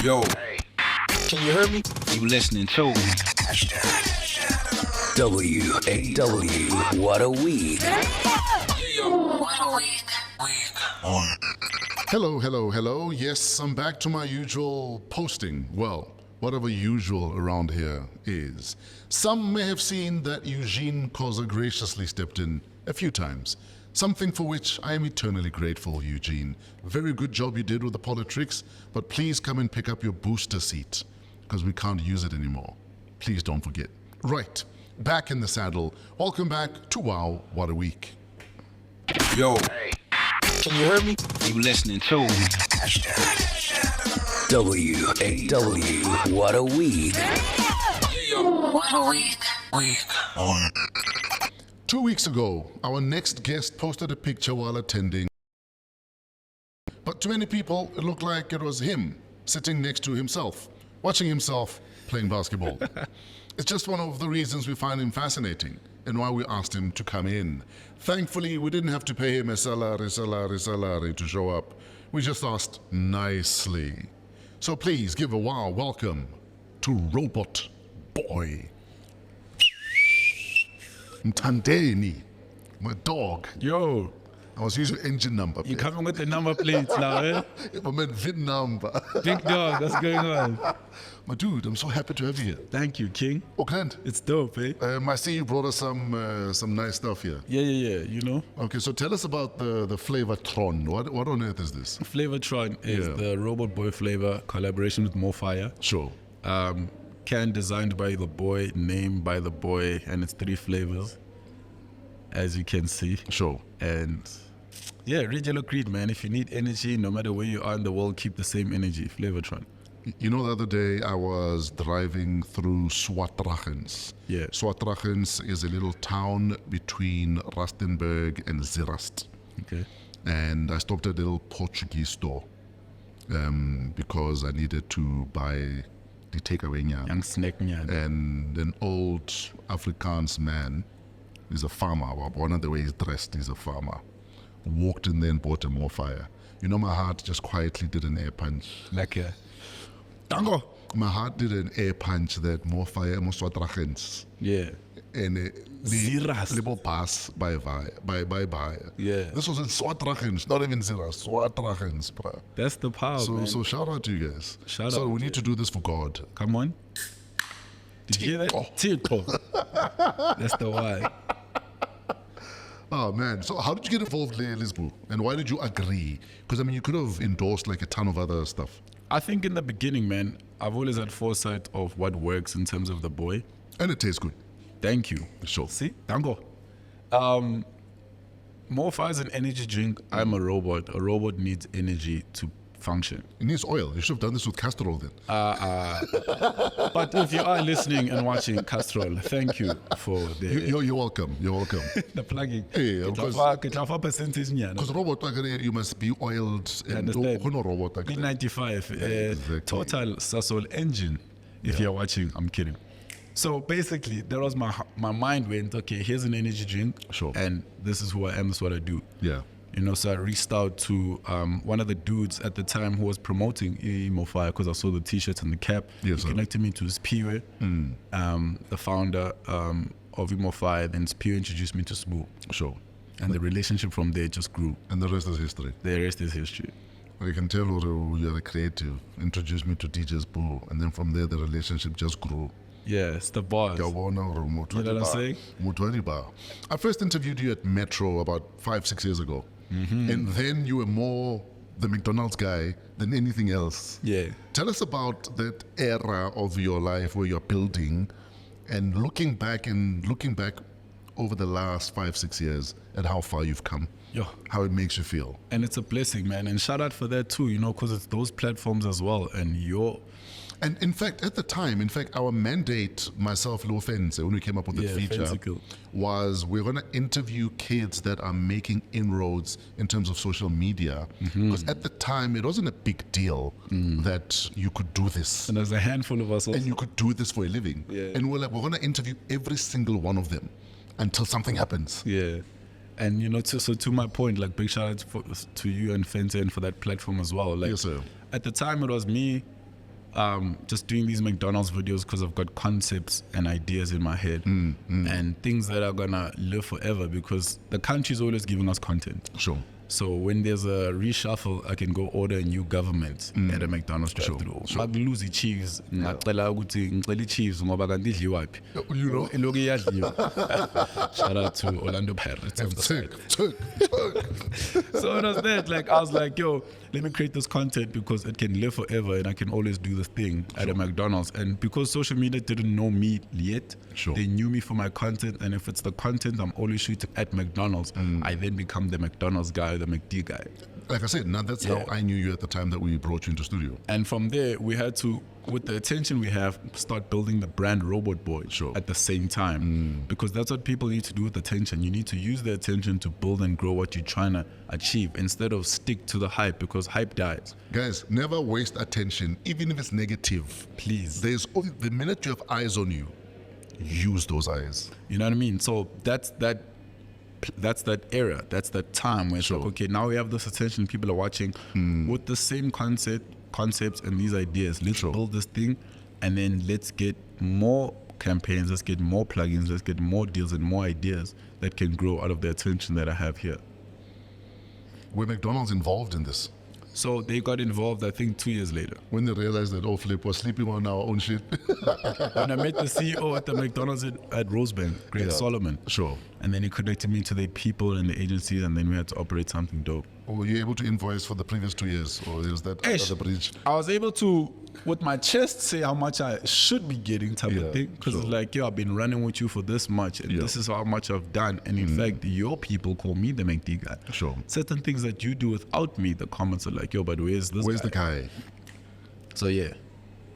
Yo, can you hear me? You listening to WAW, what a week. Hello. Yes, I'm back to my usual posting. Well, whatever usual around here is. Some may have seen that Eugene Koza graciously stepped in a few times. Something for which I am eternally grateful, Eugene. Very good job you did with the politics, but please come and pick up your booster seat, because we can't use it anymore. Please don't forget. Right, back in the saddle. Welcome back to WAW, what a week. Yo, can you hear me? You listening to WAW, what a week. What a week. 2 weeks ago, our next guest posted a picture while attending. But to many people, it looked like it was him sitting next to himself, watching himself playing basketball. It's just one of the reasons we find him fascinating and why we asked him to come in. Thankfully, we didn't have to pay him a salary to show up. We just asked nicely. So please give a wow welcome to Robot Boii. Mtandeni, my dog. Yo, I was using engine number. you coming with the number plates now, eh? I meant VIN number. Big dog, what's going on? My dude, I'm so happy to have you here. Thank you, King. Auckland. It's dope, eh? I see you brought us some nice stuff here. Yeah, you know. Okay, so tell us about the Flavortron. What on earth is this? Flavortron is the Robot Boii flavor collaboration with Morfire. Sure. Can designed by the boy, named by the boy, and it's 3 flavors, as you can see. Sure. And yeah, read Yellow Creed, man. If you need energy, no matter where you are in the world, keep the same energy. Flavortron. You know, the other day I was driving through Swartragens. Yeah. Swartragens is a little town between Rustenburg and Zeerast. Okay. And I stopped at a little Portuguese store because I needed to buy the takeaway nyama. Young snack, man. And an old Afrikaans man, he's a farmer. One of the way he's dressed, he's a farmer. Walked in there and bought a Morfire. You know, my heart just quietly did an air punch. Like a tango. My heart did an air punch that Morfire Moswatragens. Yeah. And Zeerast. little pass by. Yeah. This was in Swartragens, not even Zeerast, Swartragens, bro. That's the power, man. So shout out to you guys. Shout so out, we need to do this for God. Come on. Did you hear that? Tito. That's the why. Oh man, so how did you get involved, Lisbu? And why did you agree? Because I mean, you could have endorsed like a ton of other stuff. I think in the beginning, man, I've always had foresight of what works in terms of the boy. And it tastes good. Thank you. Sure. See? Tango. Morfire is an energy drink. I'm a robot. A robot needs energy to function. It needs oil. You should have done this with castor oil then. But if you are listening and watching Castrol, thank you for the You're welcome. You're welcome. the plugging. Hey, Because percentage, robot, you must be oiled. And robot. P95, Exactly. total Sasol engine. If you're watching, I'm kidding. So basically, that was my mind went, okay, here's an energy drink. Sure. And this is who I am, this is what I do. Yeah. You know, so I reached out to one of the dudes at the time who was promoting Morfire because I saw the t-shirts and the cap. Yes, he connected me to Spiwe, the founder of Morfire. Then Spiwe introduced me to Sbu. Sure. And the relationship from there just grew. And the rest is history. The rest is history. I can tell you're a creative. Introduced me to DJ's Boo. And then from there, the relationship just grew. Yeah, it's the bars. You know what I'm saying? I first interviewed you at Metro about 5-6 years ago. Mm-hmm. And then you were more the McDonald's guy than anything else. Yeah. Tell us about that era of your life where you're building and looking back over the last 5-6 years at how far you've come. Yo. How it makes you feel. And it's a blessing, man. And shout out for that too, you know, because it's those platforms as well. And in fact, at the time, our mandate, myself, Lofense, when we came up with the feature, was we're going to interview kids that are making inroads in terms of social media. Because at the time, it wasn't a big deal that you could do this. And there's a handful of us also. And you could do this for a living. Yeah. And we're going to interview every single one of them until something happens. Yeah. And you know, to my point, like big shout out to you and Fenton for that platform as well. Like, yes, sir. At the time, it was me just doing these McDonald's videos because I've got concepts and ideas in my head and things that are gonna live forever, because the country's always giving us content. Sure. So when there's a reshuffle, I can go order a new government at a McDonald's drive-through. Maglose Chiefs, ngicela ukuthi ngicela Chiefs ngoba kanti idliwa phi. You know. Iloku iyadliwa. Shout out to Orlando Pirates. Tick. So it was that, like, I was like, yo, let me create this content because it can live forever and I can always do this thing at a McDonald's. And because social media didn't know me yet, they knew me for my content. And if it's the content I'm always shooting at McDonald's, I then become the McDonald's guy, the McD guy. Like I said, now that's how I knew you at the time that we brought you into studio. And from there, we had to, with the attention we have, start building the brand Robot Boii at the same time. Because that's what people need to do with attention. You need to use the attention to build and grow what you're trying to achieve instead of stick to the hype, because hype dies. Guys, never waste attention, even if it's negative. Please. The minute you have eyes on you, use those eyes. You know what I mean? So that's that era, that's that time where it's like, okay, now we have this attention, people are watching with the same concepts and these ideas. Let's build this thing, and then let's get more campaigns, let's get more plugins, let's get more deals and more ideas that can grow out of the attention that I have here. Were McDonald's involved in this? So they got involved, I think, 2 years later. When they realized that, Flip was sleeping on our own shit. When I met the CEO at the McDonald's at Rosebank, Greg Solomon. Sure. And then he connected me to the people and the agencies, and then we had to operate something dope. Were you able to invoice for the previous 2 years, or is that other bridge? I was able to, with my chest, say how much I should be getting type of thing. Because it's like, yo, I've been running with you for this much, and this is how much I've done. And in fact, your people call me the McD guy. Sure. Certain things that you do without me, the comments are like, yo, but where's this Where's guy? the guy? So yeah,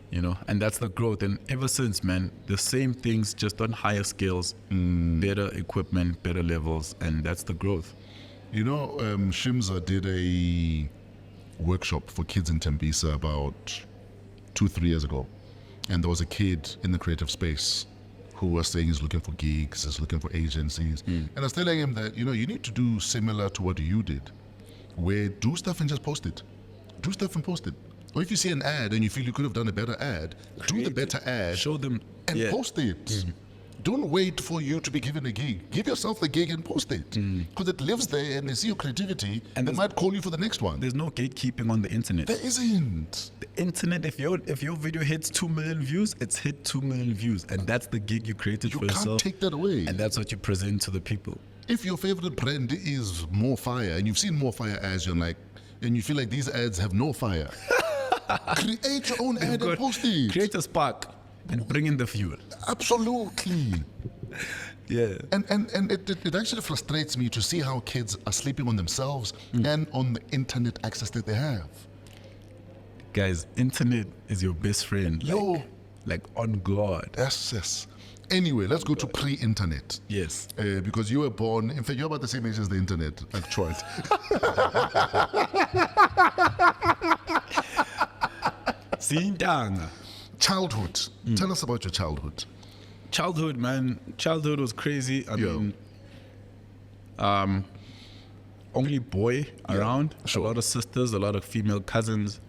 you know, and that's the growth. And ever since, man, the same things, just on higher scales, better equipment, better levels, and that's the growth. You know, Shimza did a workshop for kids in Tembisa about 2-3 years ago. And there was a kid in the creative space who was saying he's looking for gigs, he's looking for agencies. And I was telling him that, you know, you need to do similar to what you did, where do stuff and just post it. Do stuff and post it. Or if you see an ad and you feel you could have done a better ad, do the better ad. Show them. And post it. Don't wait for you to be given a gig. Give yourself the gig and post it. Because it lives there and they see your creativity and they might call you for the next one. There's no gatekeeping on the internet. There isn't. The internet, if your video hits 2 million views, it's hit 2 million views. And that's the gig you created for yourself. You can't take that away. And that's what you present to the people. If your favorite brand is More Fire and you've seen More Fire ads, you're like, and you feel like these ads have no fire, create your own ad and post it. Create a spark and bring in the fuel. Absolutely. Yeah. And it actually frustrates me to see how kids are sleeping on themselves and on the internet access that they have. Guys, internet is your best friend. Like on God. Yes. Anyway, let's go to pre-internet. Yes. Because you were born, in fact, you're about the same age as the internet, like choice. Childhood. Tell us about your childhood. Childhood, man. Childhood was crazy. I mean, only boy around. Sure. A lot of sisters, a lot of female cousins.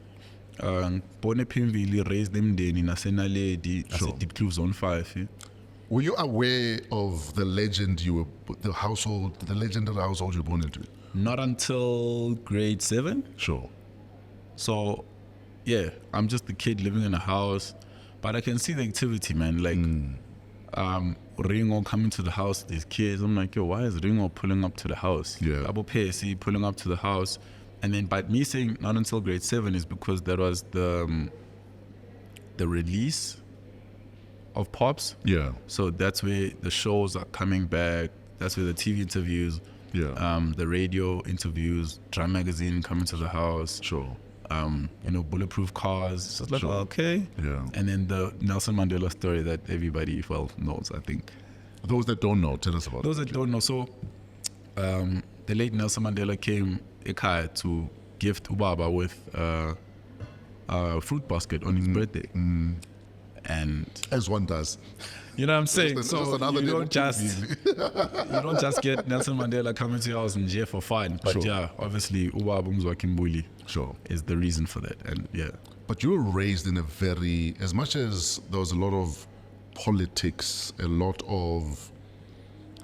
Bone Pimvili raised them then in Asenaledi, Deep Clue Zone 5. Yeah? Were you aware of the legend the legend of the household you were born into? Not until grade 7. Sure. So, yeah, I'm just a kid living in a house, but I can see the activity, man. Like, Ringo coming to the house, these kids. I'm like, yo, why is Ringo pulling up to the house? Yeah. Abu Pesi pulling up to the house. And then by me saying not until grade 7 is because that was the release of Pops. Yeah. So that's where the shows are coming back. That's where the TV interviews, the radio interviews, Drum Magazine coming to the house. Sure. Bulletproof cars. So it's like, okay. Yeah. And then the Nelson Mandela story that everybody knows, I think. Those that don't know, tell us about Those that don't know. So the late Nelson Mandela came Ekaya to gift Ubaba with a fruit basket on his birthday. And as one does. You know what I'm saying? So you don't just get Nelson Mandela coming to your house and jail for fun. But obviously Ubaba Mzwakimbuli is the reason for that. And But you were raised in a very, as much as there was a lot of politics, a lot of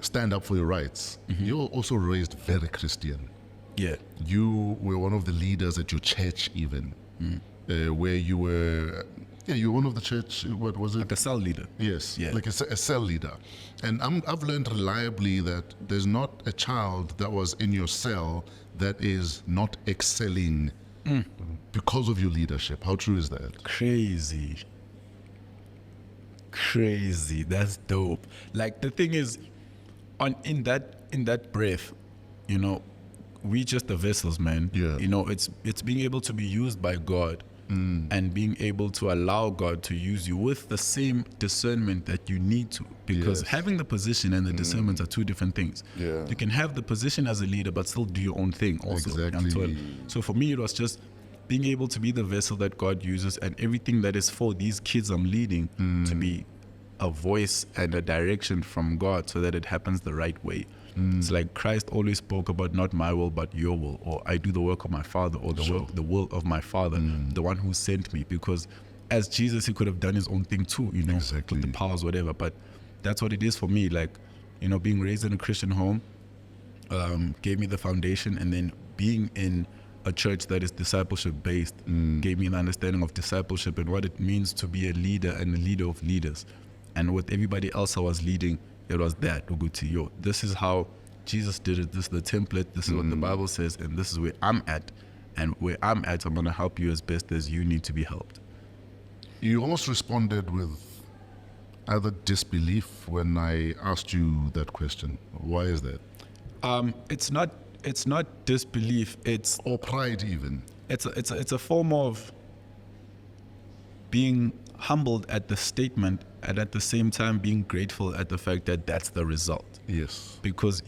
stand up for your rights, you were also raised very Christian. Yeah. You were one of the leaders at your church even, where you were, you were one of the church, what was it? Like a cell leader. Yes, Yeah. like a cell leader. And I've learned reliably that there's not a child that was in your cell that is not excelling because of your leadership. How true is that? Crazy. That's dope. Like the thing is, in that breath, we just the vessels, man. Yeah. It's being able to be used by God and being able to allow God to use you with the same discernment that you need to. Because Yes. having the position and the discernment are two different things. Yeah. You can have the position as a leader but still do your own thing also. Exactly. So for me, it was just being able to be the vessel that God uses, and everything that is for these kids I'm leading to be a voice and a direction from God so that it happens the right way. It's like Christ always spoke about not my will but your will, or I do the work of my Father, or the will of my Father, the one who sent me. Because as Jesus, he could have done his own thing too, Exactly. with the powers, whatever. But that's what it is for me. Like, being raised in a Christian home gave me the foundation, and then being in a church that is discipleship based gave me an understanding of discipleship and what it means to be a leader and a leader of leaders. And with everybody else I was leading, it was that, Uguti, yo, this is how Jesus did it, this is the template, this is what the Bible says, and this is where I'm at. And where I'm at, I'm going to help you as best as you need to be helped. You almost responded with either disbelief when I asked you that question. Why is that? It's not disbelief, Or pride even. it's a form of being humbled at the statement, and at the same time being grateful at the fact that that's the result. Yes. Because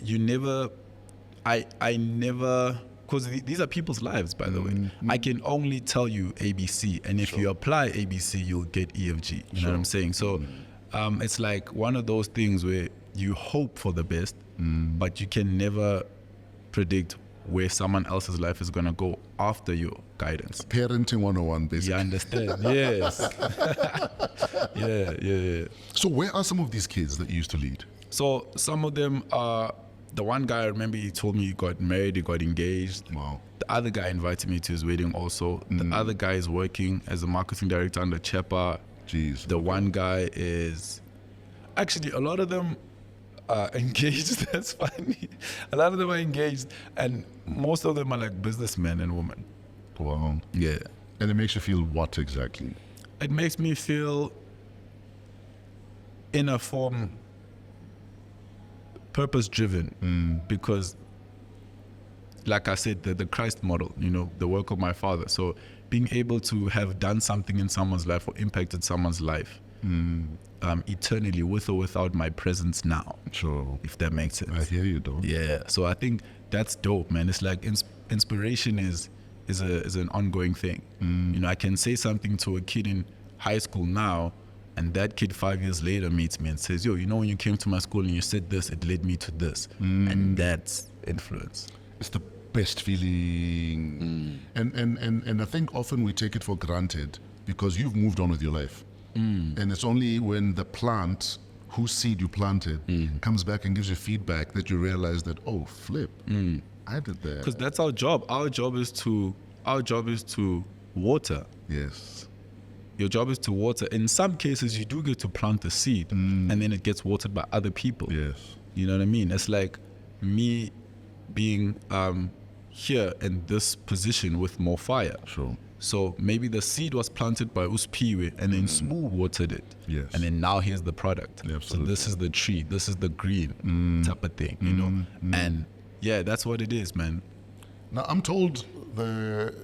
I never, because these are people's lives, by the way. I can only tell you ABC, and if you apply ABC, you'll get EFG. You know what I'm saying? So it's like one of those things where you hope for the best, but you can never predict where someone else's life is going to go after your guidance. Parenting 101, basically. You understand? Yes. Yeah. So where are some of these kids that you used to lead? So some of them are, the one guy, I remember he told me he got married, he got engaged. Wow. The other guy invited me to his wedding also. The other guy is working as a marketing director under Chepa. Jeez. The one guy is, actually a lot of them are engaged. That's funny. A lot of them are engaged, and most of them are like businessmen and women. Wow. Yeah. And it makes you feel what exactly? It makes me feel, in a form, purpose-driven, because, like I said, the Christ model, the work of my Father. So being able to have done something in someone's life or impacted someone's life eternally, with or without my presence now, Sure. if that makes sense. I hear you, though. Yeah. So I think that's dope, man. It's like inspiration is an ongoing thing. I can say something to a kid in high school now, and that kid 5 years later meets me and says, yo, when you came to my school and you said this, it led me to this. And that's influence. It's the best feeling. And I think often we take it for granted because you've moved on with your life. And it's only when the plant whose seed you planted comes back and gives you feedback that you realize that, oh, flip, I did that. Because that's our job. Our job is to water. Yes. Your job is to water. In some cases, you do get to plant the seed, and then it gets watered by other people. Yes. You know what I mean? It's like me being here in this position with more fire. Sure. So maybe the seed was planted by Uspiwe, and then Smooth watered it. Yes. And then now here's the product. Yeah, so absolutely. this is the tree, this is the green type of thing, And yeah, that's what it is, man. Now, I'm told the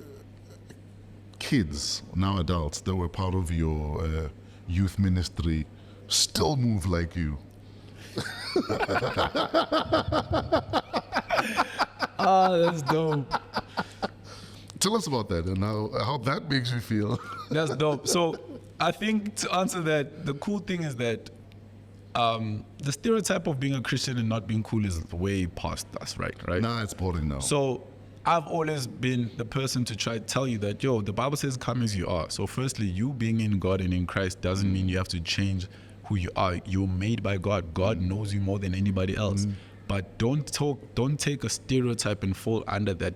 kids, now adults, that were part of your youth ministry still move like you. That's dope. Tell us about that and how that makes you feel. That's dope. So I think to answer that, the cool thing is that the stereotype of being a Christian and not being cool is way past us, right? Nah, it's boring now. So I've always been the person to try to tell you that, yo, the Bible says come as you are. So firstly, you being in God and in Christ doesn't mean you have to change who you are. You're made by God. God knows you more than anybody else. But don't take a stereotype and fall under that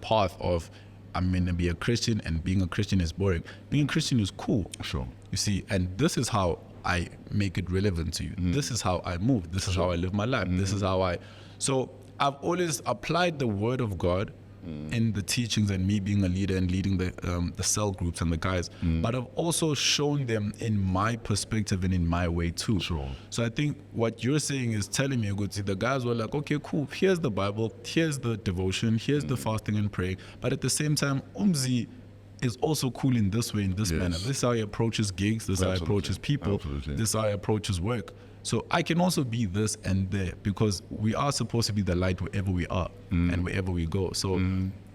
path of, I'm going to be a Christian and being a Christian is boring. Being a Christian is cool. Sure. You see, and this is how I make it relevant to you. This is how I move. This is how I live my life. This is how so I've always applied the word of God in the teachings and me being a leader and leading the cell groups and the guys, but I've also shown them in my perspective and in my way too. Sure. So I think what you're saying is telling me, the guys were like, okay, cool, here's the Bible, here's the devotion, here's the fasting and praying, but at the same time, Umzi is also cool in this way, in this manner. This is how he approaches gigs, this is how he approaches people, this is how he approaches work. So I can also be this and there, because we are supposed to be the light wherever we are and wherever we go. So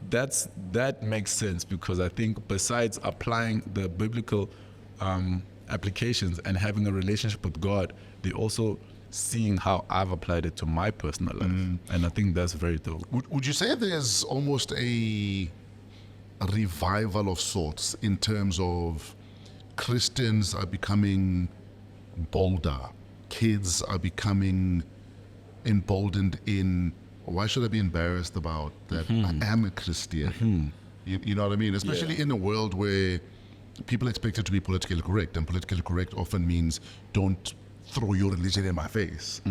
that makes sense, because I think besides applying the biblical applications and having a relationship with God, they also seeing how I've applied it to my personal life. And I think that's very dope. Would you say there's almost a revival of sorts in terms of Christians are becoming bolder? Kids are becoming emboldened in, why should I be embarrassed about that? I am a Christian. You know what I mean? Especially in a world where people expect it to be politically correct, and politically correct often means don't throw your religion in my face.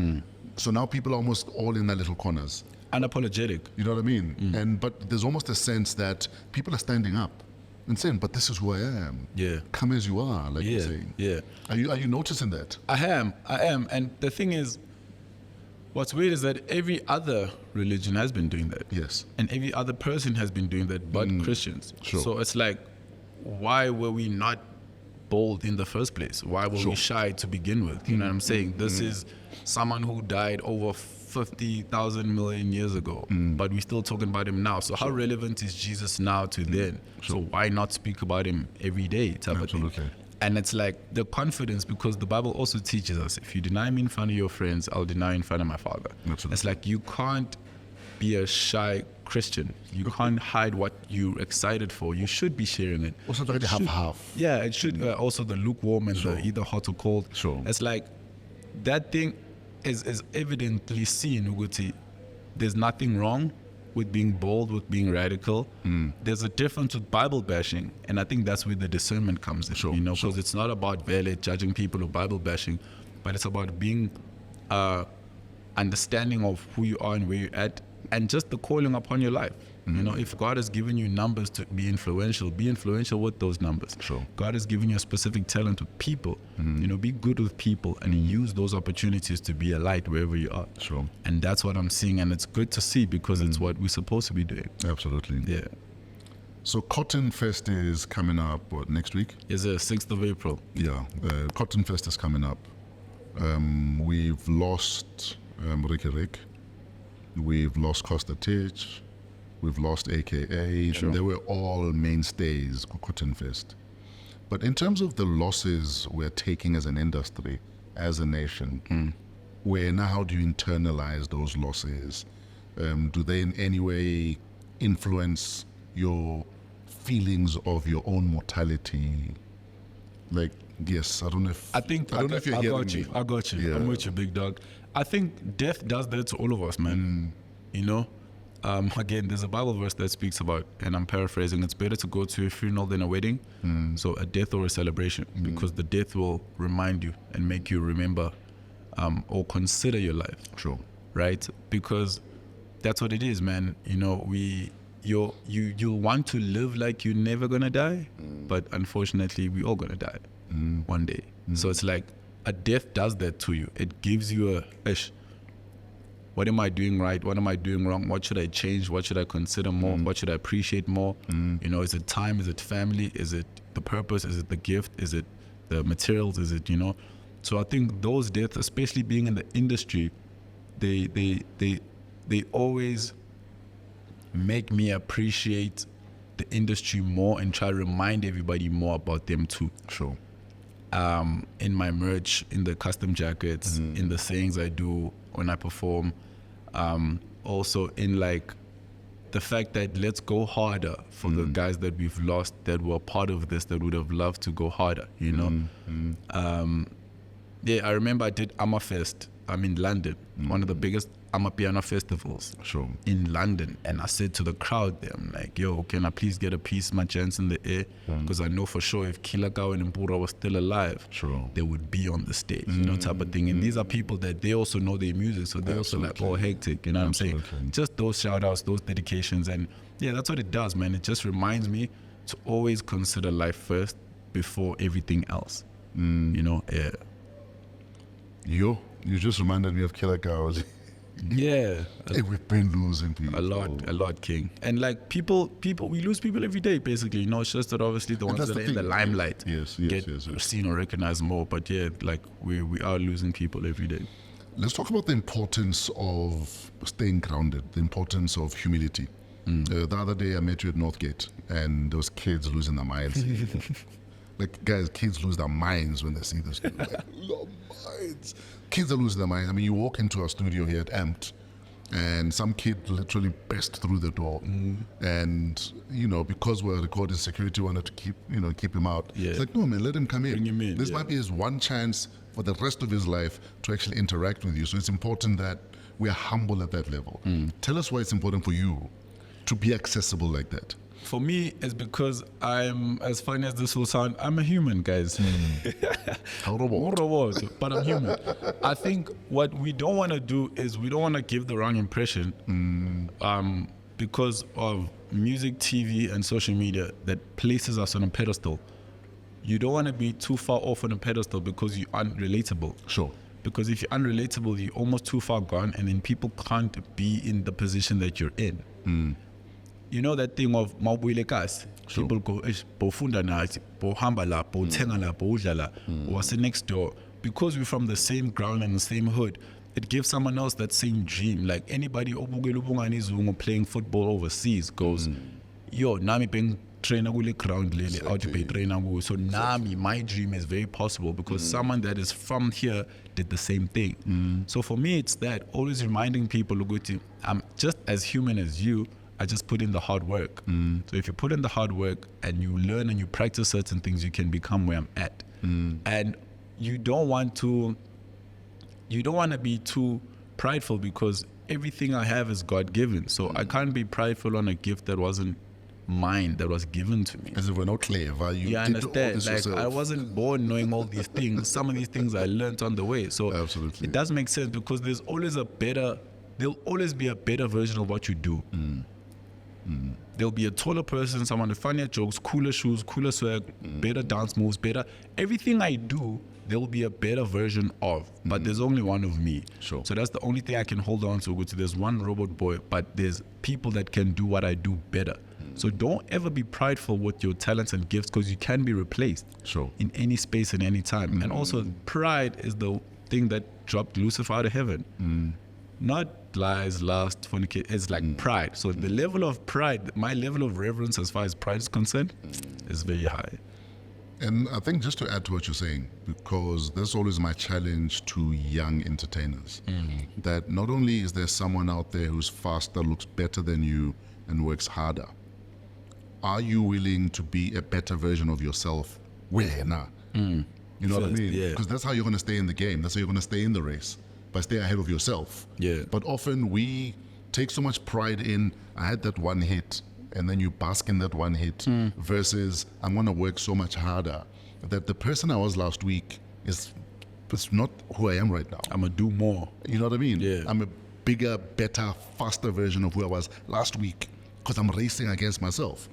So now people are almost all in their little corners. Unapologetic. You know what I mean? But there's almost a sense that people are standing up and saying, but this is who I am. Yeah. Come as you are, like you're saying. Yeah. Are you noticing that? I am. And the thing is, what's weird is that every other religion has been doing that. Yes. And every other person has been doing that but Christians. Sure. So it's like, why were we not bold in the first place? Why were we shy to begin with? You know what I'm saying? This is someone who died over 50,000 million years ago, but we're still talking about him now. So how relevant is Jesus now to then? So why not speak about him every day type of thing? And it's like the confidence, because the Bible also teaches us, if you deny me in front of your friends, I'll deny you in front of my Father. Absolutely. It's like you can't be a shy Christian. You can't hide what you're excited for. You should be sharing it. Also, already half. Yeah, it should also the lukewarm and the either hot or cold. Sure. It's like that thing is evidently seen, Uguti. There's nothing wrong with being bold, with being radical. There's a difference with Bible bashing, and I think that's where the discernment comes in. You know, because it's not about judging people or Bible bashing, but it's about being understanding of who you are and where you're at, and just the calling upon your life. You know, if God has given you numbers to be influential with those numbers. God has given you a specific talent with people. You know, be good with people and use those opportunities to be a light wherever you are. And that's what I'm seeing, and it's good to see, because it's what we're supposed to be doing. Absolutely. Yeah. So Cotton Fest is coming up, next week? It's the 6th of April. Yeah, Cotton Fest is coming up. We've lost Ricky Rick. We've lost Costa Titch. We've lost AKA. And they were all mainstays for Cotton Fest. But in terms of the losses we're taking as an industry, as a nation, how do you internalize those losses? Do they in any way influence your feelings of your own mortality? Like, yes, I don't know if you're hearing me. I got you. I'm with you, big dog. I think death does that to all of us, man. You know? Again, there's a Bible verse that speaks about, and I'm paraphrasing, it's better to go to a funeral than a wedding. So a death or a celebration, because the death will remind you and make you remember or consider your life. Right? Because that's what it is, man. You know, you'll want to live like you're never gonna die, but unfortunately we all gonna die one day. So it's like a death does that to you. It gives you what am I doing right? What am I doing wrong? What should I change? What should I consider more? What should I appreciate more? You know, is it time? Is it family? Is it the purpose? Is it the gift? Is it the materials? Is it, you know? So I think those deaths, especially being in the industry, they always make me appreciate the industry more and try to remind everybody more about them too. In my merch, in the custom jackets, in the sayings I do when I perform, also in like the fact that let's go harder for the guys that we've lost that were part of this, that would have loved to go harder, you know. Yeah, I remember I did Amafest. I'm in London, one of the biggest Amapiano festivals in London. And I said to the crowd there, I'm like, yo, can I please get a piece, my chance in the air? Because I know for sure if Kilakau and Mpura was still alive, they would be on the stage, you know, type of thing. And these are people that they also know their music, so they're also like, oh, hectic, you know what I'm saying? Just those shout outs, those dedications. And yeah, that's what it does, man. It just reminds me to always consider life first before everything else, you know, yeah. You just reminded me of Killer Cows. Yeah. Hey, we've been losing people. A lot, King. And like people, we lose people every day, basically. You know, it's just that obviously the ones that are in the limelight get seen or recognized more. But yeah, like we are losing people every day. Let's talk about the importance of staying grounded, the importance of humility. The other day I met you at Northgate, and those kids losing their minds. Like, guys, kids lose their minds when they see this. Like, their minds. Kids are losing their minds. I mean, you walk into our studio here at Amped, and some kid literally burst through the door. And, you know, because we're recording, security wanted to keep him out. It's like, no, man, let him come in. Bring him in. This might be his one chance for the rest of his life to actually interact with you. So it's important that we are humble at that level. Tell us why it's important for you to be accessible like that. For me, it's because I'm, as funny as this will sound, I'm a human, guys. Robot. But I'm human. I think what we don't want to do is we don't want to give the wrong impression because of music, TV, and social media that places us on a pedestal. You don't want to be too far off on a pedestal because you're unrelatable. Sure. Because if you're unrelatable, you're almost too far gone, and then people can't be in the position that you're in. You know that thing of mawubuyile kasi? People go, bofunda nathi, bohamba la, bothenga la, bodla la, wase next door. Because we're from the same ground and the same hood, it gives someone else that same dream. Like anybody obukela ubungani izungu playing football overseas goes, yo, nami beng trainer kule ground lele, out to pay trainer kuyo. So nami, my dream is very possible because someone that is from here did the same thing. So for me, it's that, always reminding people, Luguti, I'm just as human as you. I just put in the hard work. So if you put in the hard work and you learn and you practice certain things, you can become where I'm at. And you don't want to be too prideful because everything I have is God-given. So I can't be prideful on a gift that wasn't mine, that was given to me. As if we're not clever. You understand? Like yourself. I wasn't born knowing all these things. Some of these things I learned on the way. So absolutely, it does make sense because there'll always be a better version of what you do. There'll be a taller person, someone with funnier jokes, cooler shoes, cooler swag, better dance moves, better. Everything I do, there will be a better version of. But there's only one of me. Sure. So that's the only thing I can hold on to. There's one Robot Boii, but there's people that can do what I do better. So don't ever be prideful with your talents and gifts because you can be replaced in any space and any time. And also, pride is the thing that dropped Lucifer out of heaven. Not lies, lust, fornication. It's like pride. So the level of pride, my level of reverence as far as pride is concerned, is very high. And I think just to add to what you're saying, because that's always my challenge to young entertainers, that not only is there someone out there who's faster, looks better than you, and works harder, are you willing to be a better version of yourself? Where now? You know what I mean? Because that's how you're going to stay in the game. That's how you're going to stay in the race. But stay ahead of yourself. But often we take so much pride in, I had that one hit, and then you bask in that one hit, versus I'm going to work so much harder that the person I was last week is not who I am right now. I'm going to do more. You know what I mean? I'm a bigger, better, faster version of who I was last week because I'm racing against myself.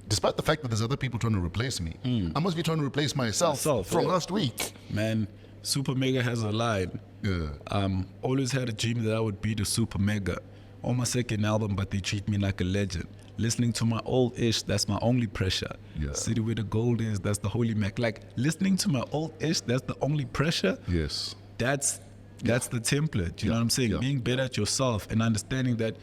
Despite the fact that there's other people trying to replace me, I must be trying to replace myself from last week. Man, Super Mega has a line. Always had a dream that I would be the Super Mega. On my second album, but they treat me like a legend. Listening to my old ish, that's my only pressure. City where the gold is, that's the holy Mac. Like listening to my old ish, that's the only pressure. That's the template. You know what I'm saying? Being better at yourself and understanding that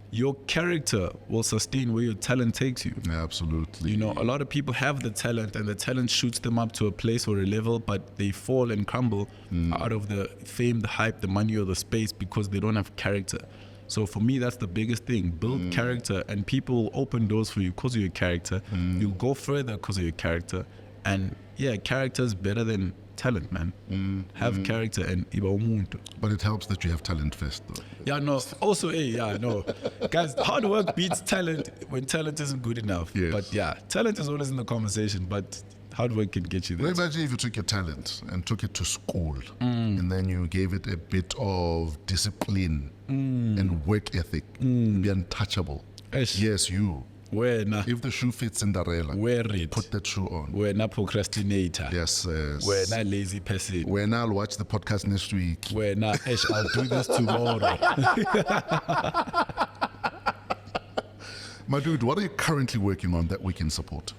your character will sustain where your talent takes you. Absolutely. You know, a lot of people have the talent and the talent shoots them up to a place or a level, but they fall and crumble out of the fame, the hype, the money, or the space because they don't have character. So for me, that's the biggest thing. Build character, and people will open doors for you because of your character. You'll go further because of your character. And yeah, character is better than talent, man. Have character and iba umuntu. But it helps that you have talent first, though. Yeah, no. Also, no. Guys, hard work beats talent when talent isn't good enough. Yes. But yeah, talent is always in the conversation, but hard work can get you there. Well, imagine if you took your talent and took it to school and then you gave it a bit of discipline and work ethic, be untouchable. Eish. Yes, you. Where na? If the shoe fits Cinderella, Wear it. put that shoe on. We're not procrastinator. Yes, yes. We're not lazy person. When I'll watch the podcast next week. We're not. I'll do this tomorrow. My dude, what are you currently working on that we can support?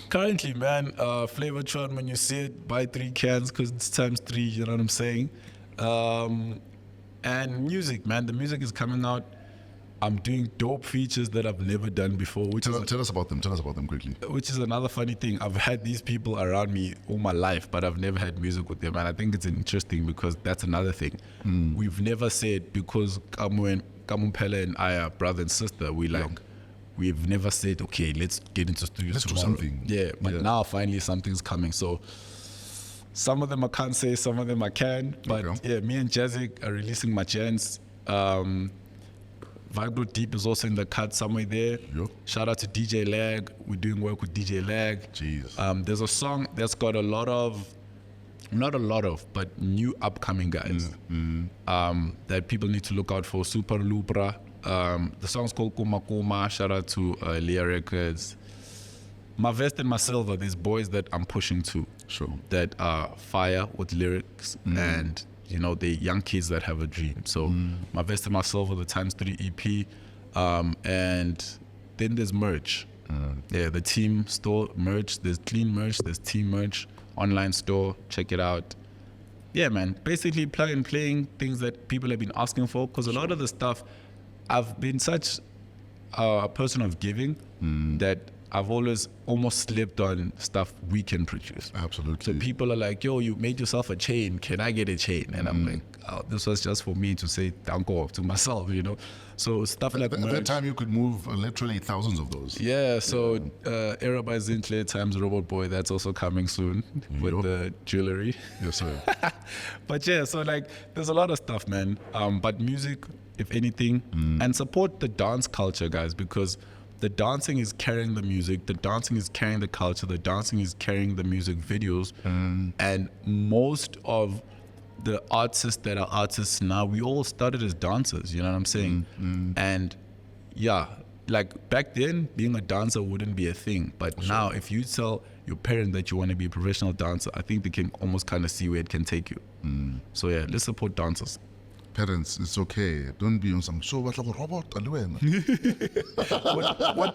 Currently, man, Flavortron, when you see it, buy 3 cans because it's times 3, you know what I'm saying? And music, man, the music is coming out. I'm doing dope features that I've never done before, Tell us about them. Tell us about them quickly. Which is another funny thing. I've had these people around me all my life, but I've never had music with them. And I think it's interesting because that's another thing. We've never said, because Kamumpela and I are brother and sister, we've never said, okay, let's get into studios Let's do tomorrow. something. Yeah, but now finally something's coming. So some of them I can't say, some of them I can. But yeah, me and Jazik are releasing my chance. Vibro Deep is also in the cut somewhere there. Yo. Shout out to DJ Lag. We're doing work with DJ Lag. Jeez. There's a song that's got but new upcoming guys that people need to look out for. Super Lupra. The song's called Kuma Kuma. Shout out to Leah Records. My Vest and My Silver, there's boys that I'm pushing to. Sure. That are fire with lyrics and they're young kids that have a dream. So My Vest and My Silver, the ×3 EP. And then there's merch. Yeah, the team store merch. There's clean merch. There's team merch. Online store. Check it out. Yeah, man. Basically plug and playing things that people have been asking for. Because a lot of the stuff, I've been such a person of giving that I've always almost slipped on stuff we can produce. Absolutely. So people are like, yo, you made yourself a chain. Can I get a chain? And I'm like, oh, this was just for me to say thank you to myself, So stuff like At that time, you could move literally thousands of those. Yeah, so Era by Zintle × Robot Boii, that's also coming soon with the jewelry. Yes, sir. But yeah, so there's a lot of stuff, man. But music, if anything, and support the dance culture, guys, because the dancing is carrying the music, the dancing is carrying the culture, the dancing is carrying the music videos. And most of the artists that are artists now, we all started as dancers, you know what I'm saying? And yeah, back then, being a dancer wouldn't be a thing. But now, if you tell your parent that you want to be a professional dancer, I think they can almost kind of see where it can take you. So yeah, let's support dancers. Parents, it's okay. Don't be on some show. What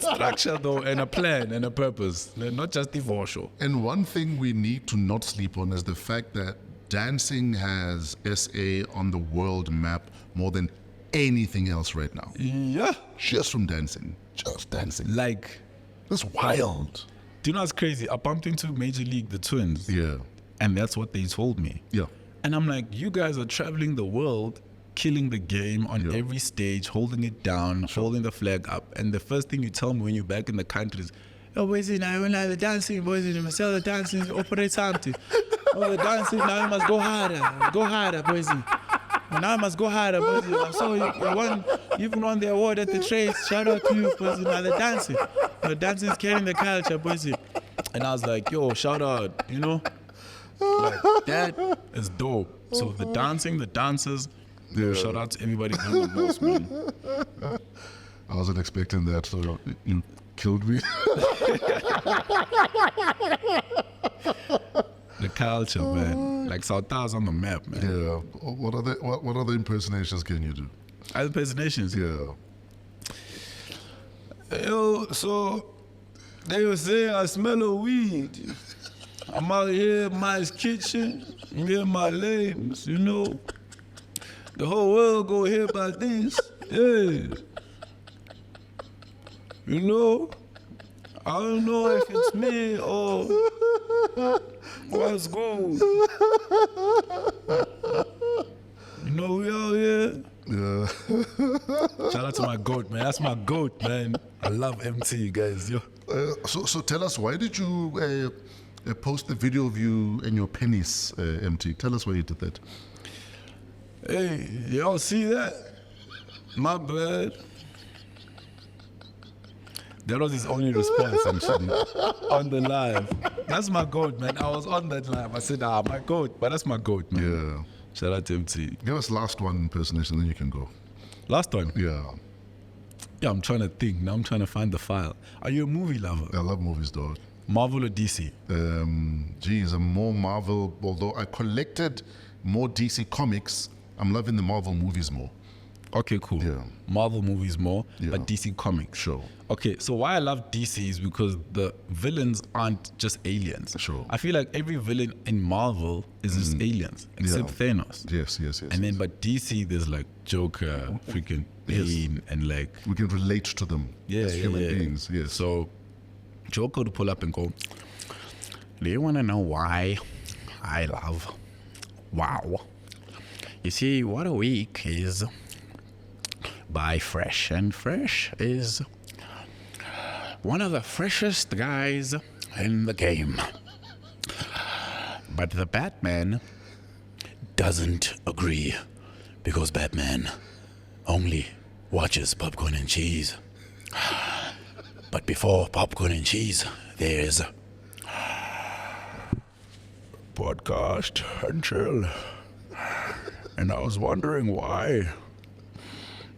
structure though, and a plan and a purpose, not just the show. And one thing we need to not sleep on is the fact that dancing has SA on the world map more than anything else right now. Yeah. Just from dancing. Just dancing. That's wild. Do you know what's crazy? I bumped into Major League, the Twins. Yeah. And that's what they told me. Yeah. And I'm like, you guys are traveling the world, killing the game on every stage, holding it down, holding the flag up. And the first thing you tell me when you're back in the country is, oh, boys, now when the dancing, boys, you must tell the dancing, operate something. Oh, the dancing, now you must go harder, boys. Now I must go harder, boys. I'm sorry, you even won the award at the trades. Shout out to you, boys. Now the dancing is carrying the culture, boys. And I was like, yo, shout out, that is dope. So the dancing, the dancers, shout out to everybody doing the most, man. I wasn't expecting that, so you killed me. The culture, man. South's on the map, man. Yeah. What other impersonations can you do? Other impersonations? Yeah. Yo, so they were saying I smell a weed. I'm out here in my kitchen, here my labels, The whole world go hear about this. Yeah. I don't know if it's me or what's good. We out here Shout out to my goat, man. That's my goat, man. I love MT, guys. Yo. So tell us, why did you post the video of you and your penis, MT? Tell us why you did that. Hey, y'all see that? My bad. That was his only response, actually, on the live. That's my goat, man. I was on that live. I said, my goat. But that's my goat, man. Yeah. Shout out to MT. Give us last one impersonation, then you can go. Last one? Yeah. Yeah, I'm trying to think. Now I'm trying to find the file. Are you a movie lover? I love movies, dog. Marvel or DC? Geez, I'm more Marvel, although I collected more DC comics. I'm loving the Marvel movies more. Okay, cool. Yeah. Marvel movies more, Yeah. but DC comics. Sure. Okay, so why I love DC is because the villains aren't just aliens. Sure. I feel like every villain in Marvel is just aliens, except Thanos. Yes. And then, but DC, there's like Joker, freaking Bane, and like, We can relate to them as human beings. Yes. So, Joker would pull up and go, do you want to know why I love WAW? You see, what a week is by Fresh, and Fresh is one of the freshest guys in the game. But the Batman doesn't agree, because Batman only watches Popcorn and Cheese. But before Popcorn and Cheese, there's podcast and chill. And I was wondering why,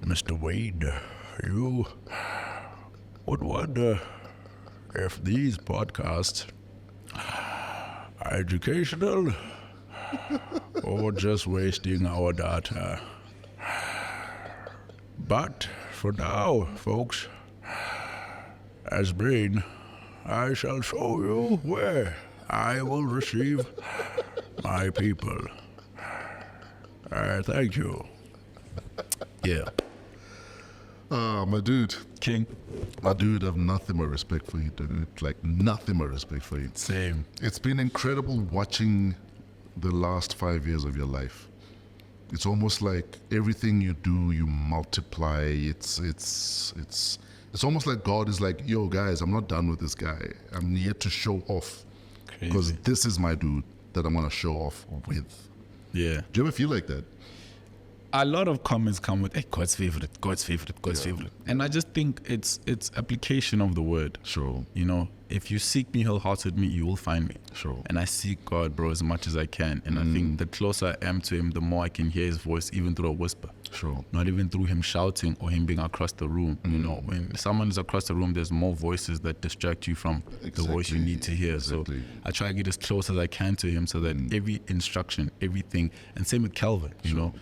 Mr. Wade, you would wonder if these podcasts are educational or just wasting our data. But for now, folks, as Brain, I shall show you where I will receive my people. Thank you. Yeah. My dude. King. My dude, I have nothing but respect for you, dude. Like, nothing but respect for you. Same. It's been incredible watching the last 5 years of your life. It's almost like everything you do, you multiply. It's almost like God is like, yo, guys, I'm not done with this guy. I'm yet to show off. Because this is my dude that I'm going to show off with. Yeah. Do you ever feel like that? A lot of comments come with, hey, God's favorite, God's favorite, God's favorite. And I just think it's application of the word. Sure. You know, if you seek me wholeheartedly, you will find me. Sure. And I seek God, bro, as much as I can. And I think the closer I am to him, the more I can hear his voice, even through a whisper. Sure. Not even through him shouting or him being across the room. You know, when someone is across the room, there's more voices that distract you from the voice you need to hear. Exactly. So I try to get as close as I can to him so that every instruction, everything, and same with Calvin, you know,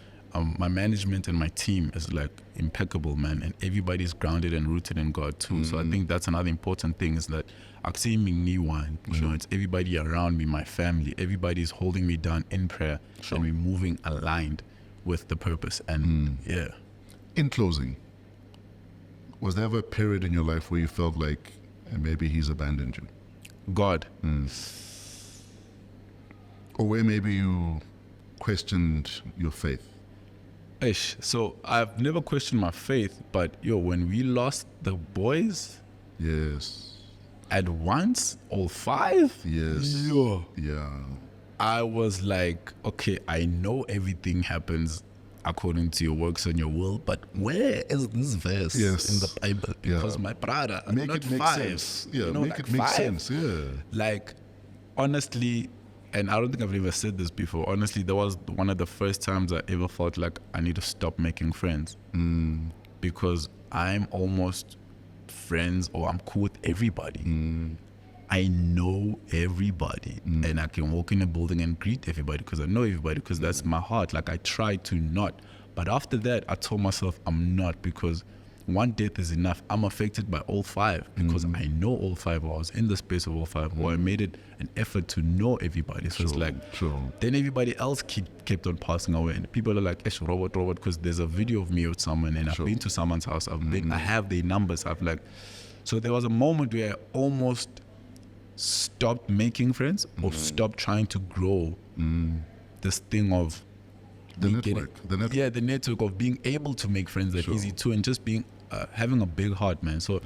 my management and my team is like impeccable, man, and everybody's grounded and rooted in God too. So I think that's another important thing, is that one, you know, it's everybody around me, my family, everybody's holding me down in prayer, and we're moving aligned with the purpose. And yeah. In closing, was there ever a period in your life where you felt like maybe he's abandoned you? God. Or where maybe you questioned your faith? Ish. So I've never questioned my faith, but when we lost the boys Yes. at once, all 5, Yes. Yeah. I was like, okay, I know everything happens according to your works and your will, but where is this verse in the Bible? Because my brother, I'm make not it make 5. sense. Yeah, you know, make like it make 5. sense. Yeah. Like, honestly, and I don't think I've ever said this before, honestly, that was one of the first times I ever felt like I need to stop making friends. Because I'm almost friends, or I'm cool with everybody. I know everybody, and I can walk in a building and greet everybody because I know everybody, because that's my heart. Like, I try to not. But after that, I told myself I'm not, because one death is enough. I'm affected by all 5 because I know all 5, or I was in the space of all 5, or I made it an effort to know everybody. So it's like, then everybody else kept on passing away, and people are like, Robot, because there's a video of me with someone, and I've been to someone's house. I have their numbers. So there was a moment where I almost stopped making friends, or stopped trying to grow this thing of The me network. The network. Yeah, the network of being able to make friends that easy too, and just being having a big heart, man. So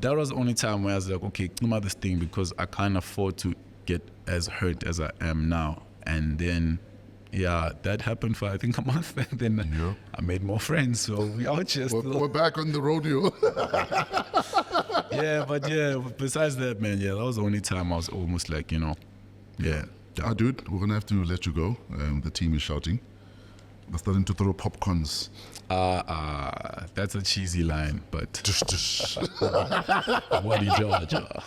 that was the only time where I was like, okay, come out this thing, because I can't afford to get as hurt as I am now. And then, yeah, that happened for I think a month, and then I made more friends. So we out here still. We're back on the rodeo. Yeah, but besides that, man, that was the only time I was almost like, Dude, we're gonna have to let you go. The team is shouting. They're starting to throw popcorns. That's a cheesy line, but what is Georgia?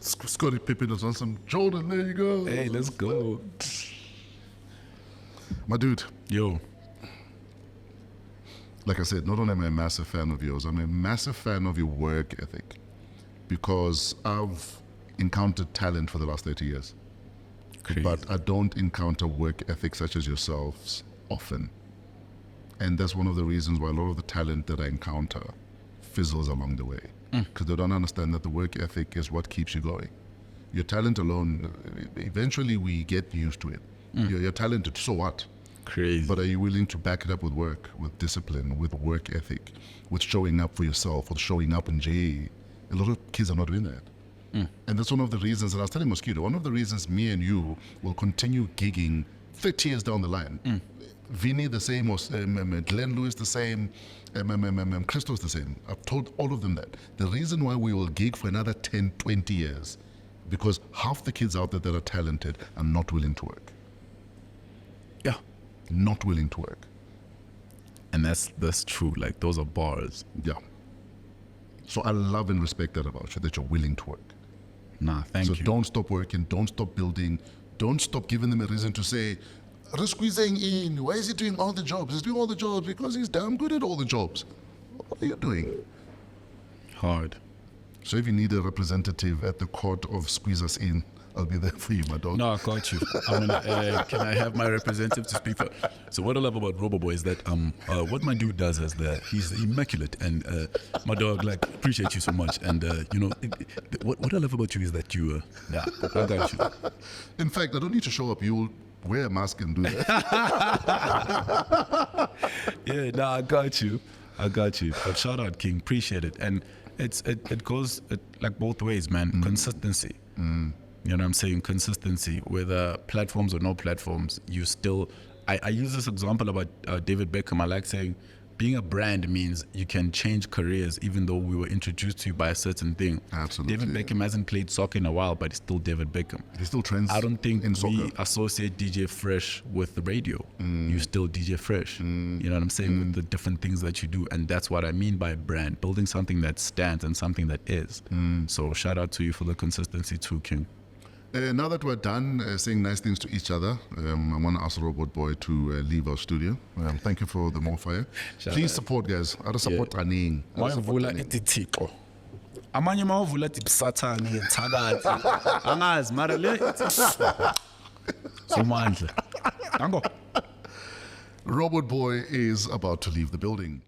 Scottie Pippen is on some Jordan. There you go. Hey, let's go. My dude. Yo. Like I said, not only am I a massive fan of yours, I'm a massive fan of your work ethic, because I've encountered talent for the last 30 years. Crazy. But I don't encounter work ethic such as yourselves often. And that's one of the reasons why a lot of the talent that I encounter fizzles along the way. Because they don't understand that the work ethic is what keeps you going. Your talent alone, eventually we get used to it. You're talented, so what? Crazy. But are you willing to back it up with work, with discipline, with work ethic, with showing up for yourself, or showing up in JA? A lot of kids are not doing that. And that's one of the reasons, and I was telling Mosquito, one of the reasons me and you will continue gigging 30 years down the line. Vinny the same, Glenn Lewis the same, Christos the same. I've told all of them that. The reason why we will gig for another 10, 20 years, because half the kids out there that are talented are not willing to work. Yeah. Not willing to work. And that's true. Like, those are bars. Yeah. So I love and respect that about you, that you're willing to work. Nah, thank you. So don't stop working, don't stop building, don't stop giving them a reason to say, squeezing in, why is he doing all the jobs? He's doing all the jobs because he's damn good at all the jobs. What are you doing? Hard. So if you need a representative at the court of squeeze us in, I'll be there for you, my dog. No, I got you. Can I have my representative to speak for? So what I love about Robot Boii is that what my dude does is that he's immaculate, and my dog, like, appreciate you so much. And what I love about you is that you, I got you. In fact, I don't need to show up. You'll wear a mask and do that. Yeah, no, I got you. But shout out, King, appreciate it. And it goes like both ways, man. Consistency. You know what I'm saying? Consistency. Whether platforms or no platforms, you still... I use this example about David Beckham. I like saying being a brand means you can change careers even though we were introduced to you by a certain thing. Absolutely. David Beckham hasn't played soccer in a while, but he's still David Beckham. He still trends. I don't think in soccer. we associate DJ Fresh with the radio. You still DJ Fresh. You know what I'm saying? With the different things that you do. And that's what I mean by brand. Building something that stands and something that is. So shout out to you for the consistency too, King. Now that we're done saying nice things to each other, I want to ask Robot Boii to leave our studio. Thank you for the more fire. Please support, guys. Support running. Wayevula itithixo. Amanye mawuvula ithi Sathane ngethakathi. Angazi mara le somandla. Dango. Robot Boii is about to leave the building.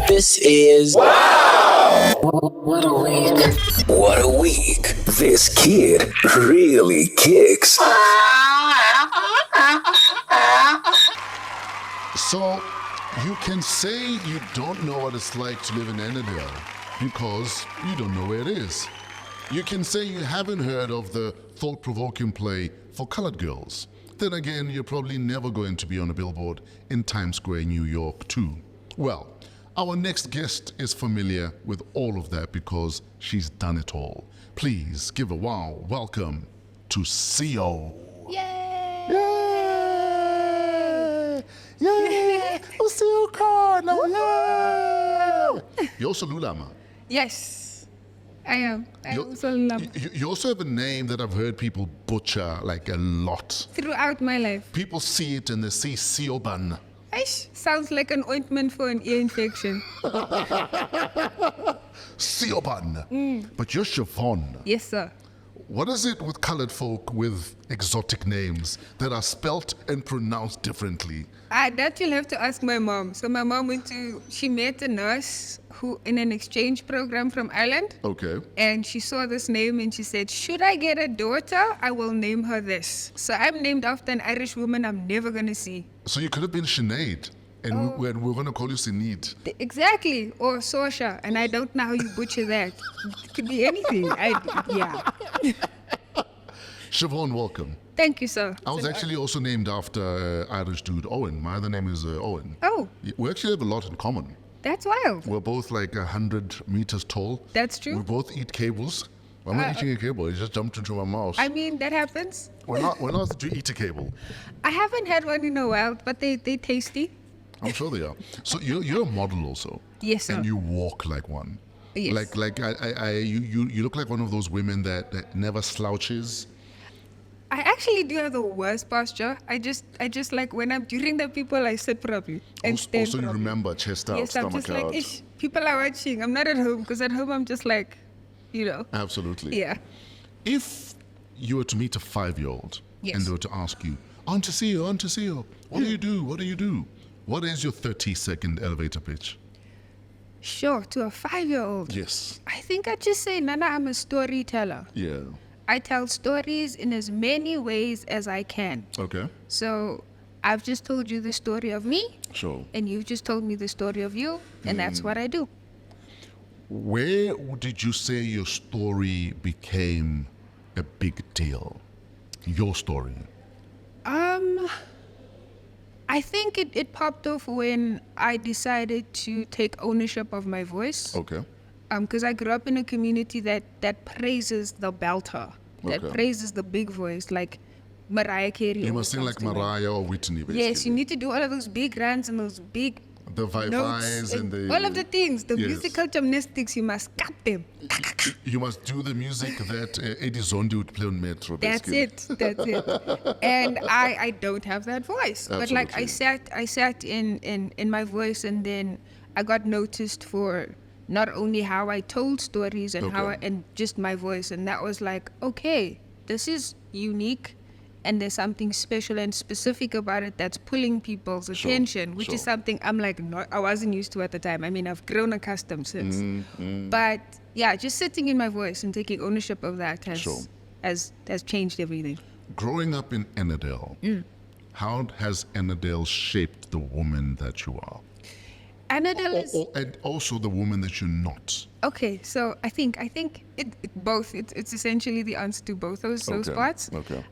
This is WAW! What a week. What a week. This kid really kicks. So, you can say you don't know what it's like to live in Annandale because you don't know where it is. You can say you haven't heard of the thought-provoking play for colored girls. Then again, you're probably never going to be on a billboard in Times Square, New York, too. Well, our next guest is familiar with all of that because she's done it all. Please give a wow welcome to SIO. Yay! Yay! Yay! Oh, SIO Corner! Yay! You're also Lulama. Yes, I am. I You- also love You also have a name that I've heard people butcher like a lot. throughout my life. People see it and they say Sioban. Aish, sounds like an ointment for an ear infection. Sioban. But you're Siobhan. Yes, sir. What is it with colored folk with exotic names that are spelt and pronounced differently? That you'll have to ask my mom. So my mom she met a nurse who in an exchange program from Ireland. Okay. And she saw this name and she said, should I get a daughter, I will name her this. So I'm named after an Irish woman I'm never going to see. So you could have been Sinead, and we're going to call you Sinead. Exactly. Or Sorsha. And I don't know how you butcher that. It could be anything. Yeah. Siobhan, welcome. Thank you, sir. I was actually also named after Irish dude Owen. My other name is Owen. Oh, We actually have a lot in common. that's wild. We're both like 100 meters tall. That's true. We both eat cables. I'm not eating a cable. It just jumped into my mouth. I mean, that happens. When else did you eat a cable? I haven't had one in a while, but they tasty. I'm sure they are. So you're a model also. Yes, sir. And you walk like one. Yes. Like you look like one of those women that never slouches. I actually do have the worst posture. I just like when I'm during the people, I sit properly and stand Also, you properly. remember chest out, Yes, I'm stomach just out. like, ish, people are watching. I'm not at home because at home I'm just like, Absolutely. Yeah. If you were to meet a 5-year-old Yes. and they were to ask you, Auntie CEO, what do you do? What do you do? What is your 30-second elevator pitch? Sure, to a 5-year-old. Yes. I think I'd just say, Nana, I'm a storyteller. Yeah. I tell stories in as many ways as I can. Okay. So I've just told you the story of me, Sure. and you've just told me the story of you, and that's what I do. Where did you say your story became a big deal? Your story. I think it popped off when I decided to take ownership of my voice. Okay. Because I grew up in a community that praises the belter, that Okay. praises the big voice, like Mariah Carey. You or must sing like something Mariah or Whitney, basically. Yes, you need to do all of those big runs and those big The notes vi-fis and the... all of the things, the Yes. musical gymnastics. You must cut them. You must do the music that Eddie Zondi would play on Metro, That's basically. it. That's it. And I don't have that voice. But like I Absolutely. sat in my voice, and then I got noticed for not only how I told stories and Okay. and just my voice, and that was like, okay, this is unique. And there's something special and specific about it that's pulling people's attention, which is sure. something I'm like, I wasn't used to at the time. I mean, I've grown accustomed since. Mm-hmm. But yeah, just sitting in my voice and taking ownership of that Sure. has changed everything. Growing up in Ennerdale, how has Ennerdale shaped the woman that you are? Annadelle is And also the woman that you're not. okay. So I think it both. It's essentially the answer to both those parts. Okay.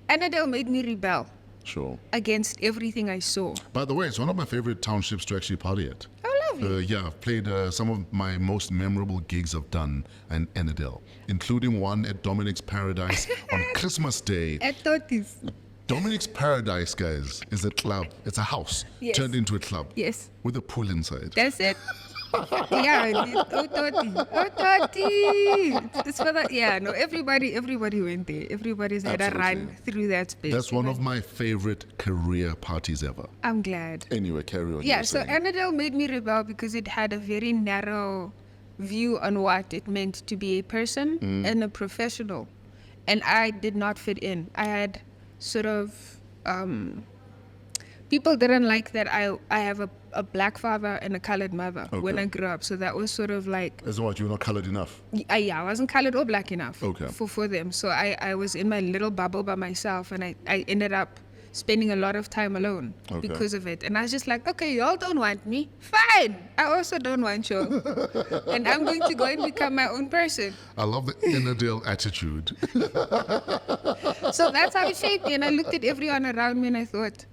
Annadelle made me rebel Sure. against everything I saw. By the way, it's one of my favorite townships to actually party at. Oh, lovely. Yeah, I've played some of my most memorable gigs I've done in Ennerdale, including one at Dominic's Paradise on Christmas Day. At Totis. Dominic's Paradise, guys, is a club. It's a house Yes. turned into a club. Yes. With a pool inside. That's it. Yeah, oh Toti. It's for that. Yeah, no, everybody went there. Everybody's had a run Absolutely. through that space. That's one of my favorite career parties ever. I'm glad. Anyway, carry on. you Yeah, were so saying. Annadelle made me rebel because it had a very narrow view on what it meant to be a person and a professional. And I did not fit in. I had sort of people didn't like that I have a black father and a colored mother when Okay. I grew up. So that was sort of like As in what, you're not colored enough? I wasn't colored or black enough Okay. for them. So I was in my little bubble by myself, and I ended up spending a lot of time alone Okay. because of it. And I was just like, okay, y'all don't want me. Fine. I also don't want you. And I'm going to go and become my own person. I love the Ennerdale attitude. So that's how it shaped me. And I looked at everyone around me and I thought,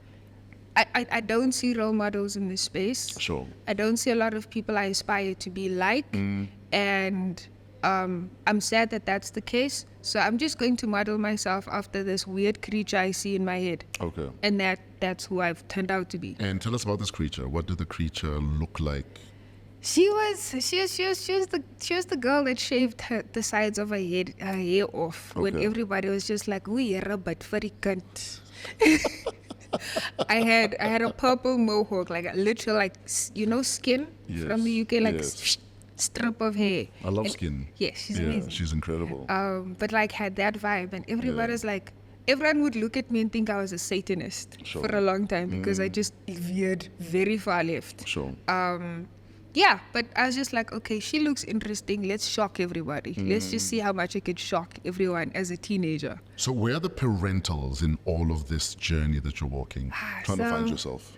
I don't see role models in this space. Sure. I don't see a lot of people I aspire to be like. And I'm sad that that's the case. So I'm just going to model myself after this weird creature I see in my head. Okay. And that's who I've turned out to be. And tell us about this creature. What did the creature look like? She was the girl that shaved the sides of her hair off when Okay. everybody was just like, "We are but very cunt." I had a purple mohawk, like a literal skin Yes, from the UK, like yes. strip of hair. I love And- Skin. Yeah, she's Yeah, amazing. she's incredible. But like had that vibe, and everybody's like, everyone would look at me and think I was a Satanist Sure. for a long time because I just veered very far left. Sure. Yeah, but I was just like, okay, she looks interesting. Let's shock everybody. Let's just see how much I could shock everyone as a teenager. So where are the parentals in all of this journey that you're walking, trying to find so- yourself?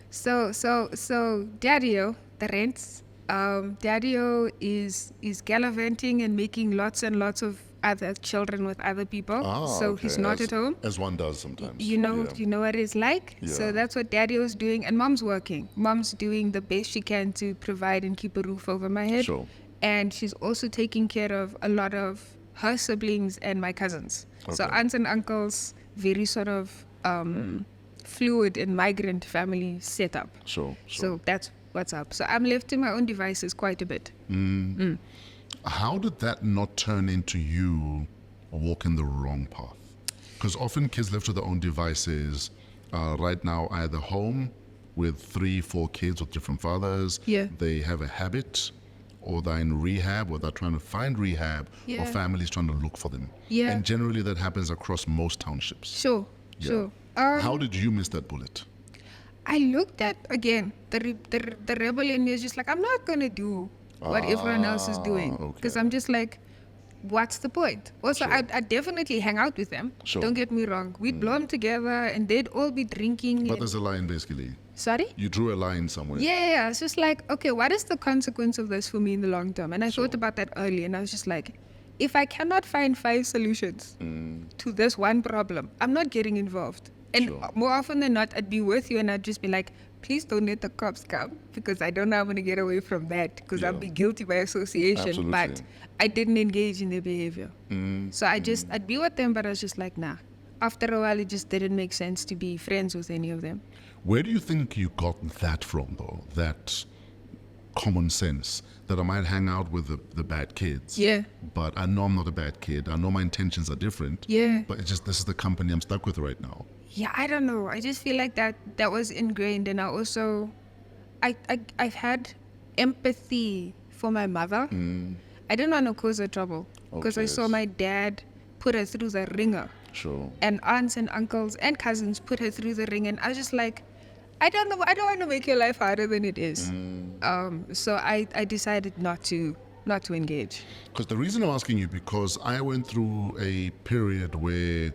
So Daddy-O, the rents, Daddy-O is gallivanting and making lots and lots of other children with other people. So he's not as, at home. As one does sometimes. You know, Yeah. you know what it's like. Yeah. So that's what Daddy-O's doing, and Mom's working. Mom's doing the best she can to provide and keep a roof over my head. Sure. And she's also taking care of a lot of her siblings and my cousins. So Okay. aunts and uncles, very sort of fluid and migrant family setup. Sure. So that's what's up. So I'm left to my own devices quite a bit. How did that not turn into you walking the wrong path? Because often kids left to their own devices right now either home with 3-4 kids with different fathers. Yeah. They have a habit, or they're in rehab, or they're trying to find rehab, or Yeah. families trying to look for them. Yeah. And generally that happens across most townships. Sure, Yeah. sure. How did you miss that bullet? I looked at, again, the rebel in me is just like, I'm not going to do what everyone else is doing. Because okay. I'm just like, what's the point? Also, Sure. I definitely hang out with them. Sure. Don't get me wrong. We'd blow them together and they'd all be drinking. But and- there's a line basically. Sorry? You drew a line somewhere. Yeah, it's just like, okay, what is the consequence of this for me in the long term? And I thought about that early, and I was just like, if I cannot find 5 solutions to this one problem, I'm not getting involved. And Sure. more often than not, I'd be with you and I'd just be like, please don't let the cops come, because I don't know how I'm going to get away from that, because I'll Yeah. be guilty by association. Absolutely. But I didn't engage in their behavior. So I'd be with them, but I was just like, nah. After a while, it just didn't make sense to be friends with any of them. Where do you think you got that from, though? That common sense that I might hang out with the bad kids. Yeah. But I know I'm not a bad kid. I know my intentions are different. Yeah. But it's just this is the company I'm stuck with right now. Yeah, I don't know. I just feel like that was ingrained, and I also, I've had empathy for my mother. I didn't want to cause her trouble because I Okay. saw my dad put her through the ringer, Sure. and aunts and uncles and cousins put her through the ring, and I was just like, I don't know. I don't want to make your life harder than it is. So I decided not to engage. Because the reason I'm asking you, because I went through a period where,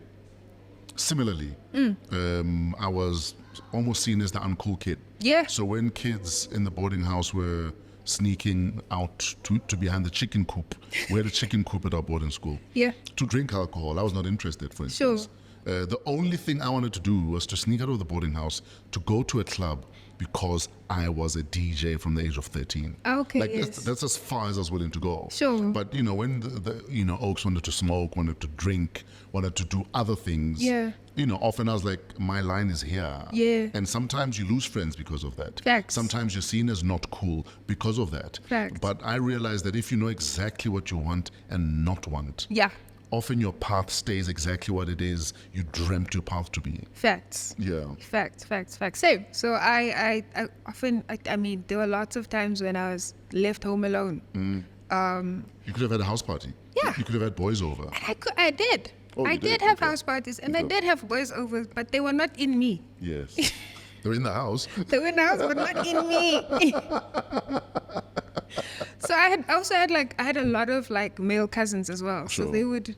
similarly, I was almost seen as the uncool kid. Yeah. So when kids in the boarding house were sneaking out to behind the chicken coop, we had a chicken coop at our boarding school, Yeah. to drink alcohol, I was not interested, for Sure. instance. The only thing I wanted to do was to sneak out of the boarding house to go to a club because I was a DJ from the age of 13. Okay, Like yes. that's as far as I was willing to go. Sure. But when the Oaks wanted to smoke, wanted to drink, wanted to do other things. Yeah. Often I was like, my line is here. Yeah. And sometimes you lose friends because of that. Facts. Sometimes you're seen as not cool because of that. Facts. But I realized that if you know exactly what you want and not want, Yeah. often your path stays exactly what it is you dreamt your path to be. Facts. Yeah. Facts. Same. So I often, I mean, there were lots of times when I was left home alone. You could have had a house party. Yeah. You could have had boys over. I did. Oh, you I did? did have Okay. house parties, and I Okay. did have boys over, but they were not in me. Yes. They're in the house. They were in the house, but not in me. So I had a lot of like male cousins as well. Sure. So they would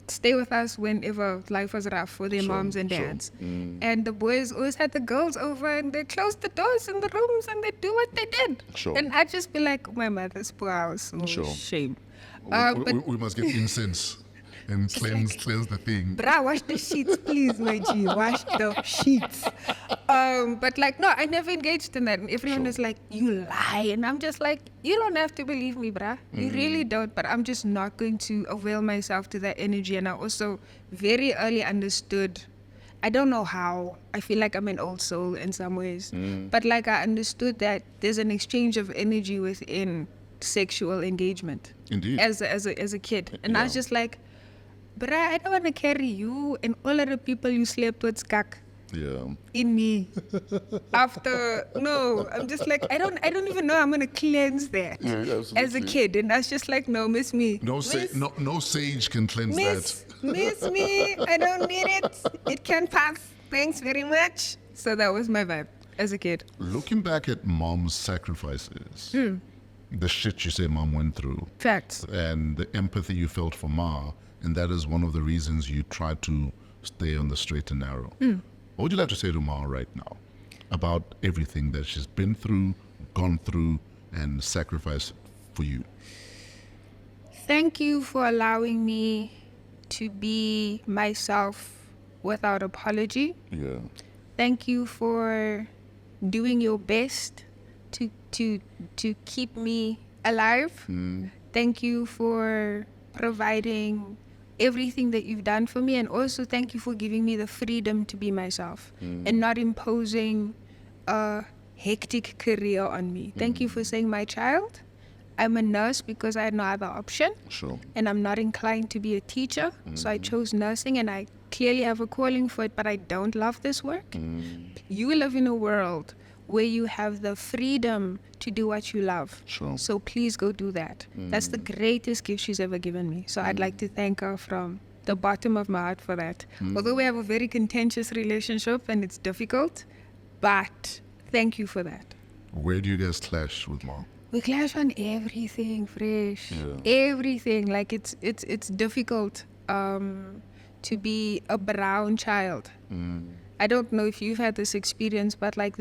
stay with us whenever life was rough for their moms and sure. dads. And the boys always had the girls over, and they closed the doors in the rooms and they do what they did. Sure. And I'd just be like, my mother's poor house. Oh, Sure. shame. We must get incense and cleanse the thing. Bra, wash the sheets, please, my G. Wash the sheets. But like, no, I never engaged in that. And everyone Sure. is like, you lie. And I'm just like, you don't have to believe me, bruh. You really don't. But I'm just not going to avail myself to that energy. And I also very early understood, I don't know how, I feel like I'm an old soul in some ways. But like I understood that there's an exchange of energy within sexual engagement. Indeed. As a kid. And I was Yeah. just like, bruh, I don't want to carry you and all of the people you slept with, skak. Yeah. in me. I'm just like, I don't even know I'm gonna cleanse that as a kid. And I was just like, no, miss me. No sage can cleanse Miss me. I don't need it. It can pass. Thanks very much. So that was my vibe as a kid. Looking back at mom's sacrifices, the shit you say mom went through, Facts. and the empathy you felt for Ma, and that is one of the reasons you tried to stay on the straight and narrow. What would you like to say to Ma right now about everything that she's been through, gone through, and sacrificed for you? Thank you for allowing me to be myself without apology. Yeah. Thank you for doing your best to keep me alive. Thank you for providing everything that you've done for me, and also thank you for giving me the freedom to be myself and not imposing a hectic career on me. Thank you for saying, my child, I'm a nurse because I had no other option. Sure. And I'm not inclined to be a teacher, so I chose nursing, and I clearly have a calling for it, but I don't love this work. You live in a world where you have the freedom to do what you love. Sure. So please go do that. That's the greatest gift she's ever given me. So I'd like to thank her from the bottom of my heart for that. Although we have a very contentious relationship and it's difficult, but thank you for that. Where do you guys clash with Mom? We clash on everything, Fresh. Yeah. Everything. Like it's difficult to be a brown child. I don't know if you've had this experience, but like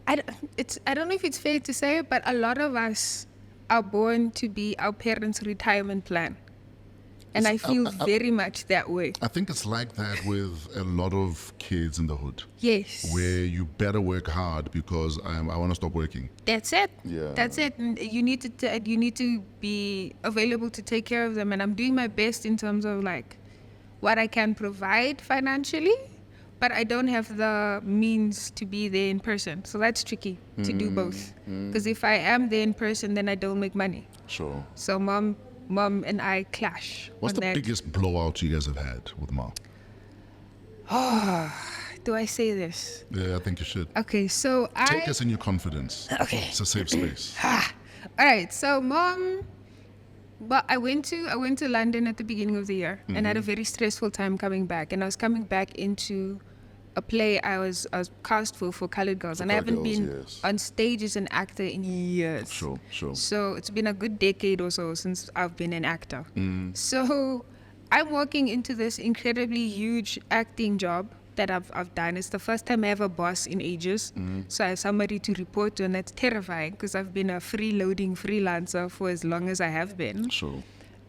I don't know if it's fair to say it, but a lot of us are born to be our parents' retirement plan. And I feel very much that way. I think it's like that with a lot of kids in the hood. Yes. Where you better work hard because I want to stop working. That's it. Yeah. That's it. And you need to be available to take care of them. And I'm doing my best in terms of like what I can provide financially, but I don't have the means to be there in person. So that's tricky to do both. Because if I am there in person, then I don't make money. Sure. So mom and I clash. What's on the that. biggest blowout you guys have had with Mom? Do I say this? Yeah, I think you should. Okay, so Take us in your confidence. Okay. It's a safe space. All right, so mom. But I went to London at the beginning of the year and had a very stressful time coming back. And I was coming back into a play I was cast for Colored Girls, and I haven't been on stage as an actor in years. Sure. So it's been a good decade or so since I've been an actor. So I'm walking into this incredibly huge acting job that I've done. It's the first time I have a boss in ages. So I have somebody to report to, and that's terrifying because I've been a freeloading freelancer for as long as I have been. Sure.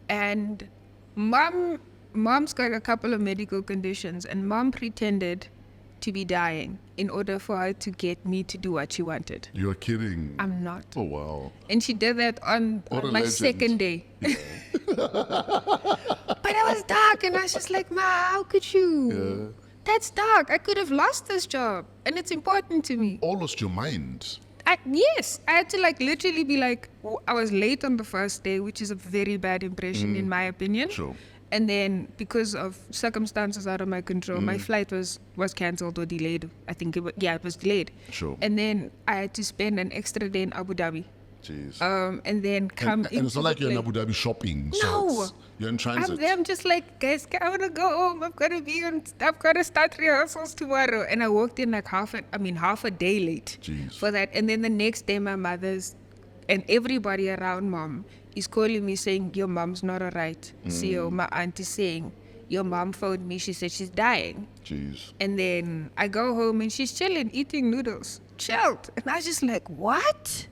And mom's got a couple of medical conditions, and mom pretended to be dying in order for her to get me to do what she wanted. You're kidding. I'm not. Oh, wow. And she did that on my legend. second day. But I was dark, and I was just like, Ma, how could you? Yeah. That's dark. I could have lost this job, and it's important to me. All lost your mind. Yes, I had to like literally be like, I was late on the first day, which is a very bad impression in my opinion. Sure. And then because of circumstances out of my control, my flight was cancelled or delayed. I think it was delayed. Sure. And then I had to spend an extra day in Abu Dhabi. Jeez. And then come and it's not like you're in plane. Abu Dhabi shopping. So No. you're in transit. I'm there, I'm just like, guys, I want to go home. I've got to start rehearsals tomorrow. And I walked in like half a day late Jeez. for that. And then the next day, my mother's and everybody around mom is calling me saying, your mom's not all right. CEO, my aunt is saying, your mom phoned me. She said she's dying. Jeez. And then I go home and she's chilling, eating noodles. Chilled. And I was just like, what?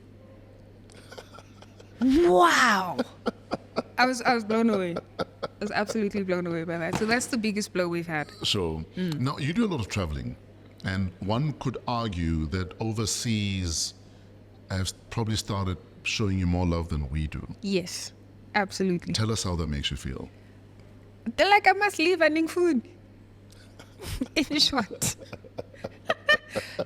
Wow. I was blown away. I was absolutely blown away by that. So that's the biggest blow we've had. So now you do a lot of traveling, and one could argue that overseas has probably started showing you more love than we do. Yes, absolutely. Tell us how that makes you feel. They're like, I must leave earning food. In short.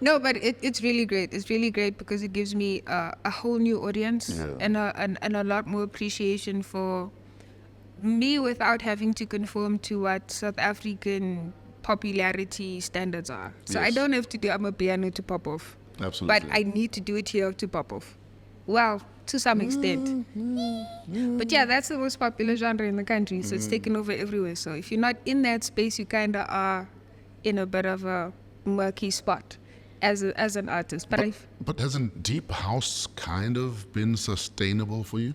No, but it's really great. It's really great because it gives me a whole new audience and a lot more appreciation for me without having to conform to what South African popularity standards are. So I Yes. don't have to do I'm a piano to pop off. Absolutely. But I need to do it here to pop off. Well, to some extent. But yeah, that's the most popular genre in the country. So it's taken over everywhere. So if you're not in that space, you kind of are in a bit of a murky spot as an artist. But hasn't deep house kind of been sustainable for you?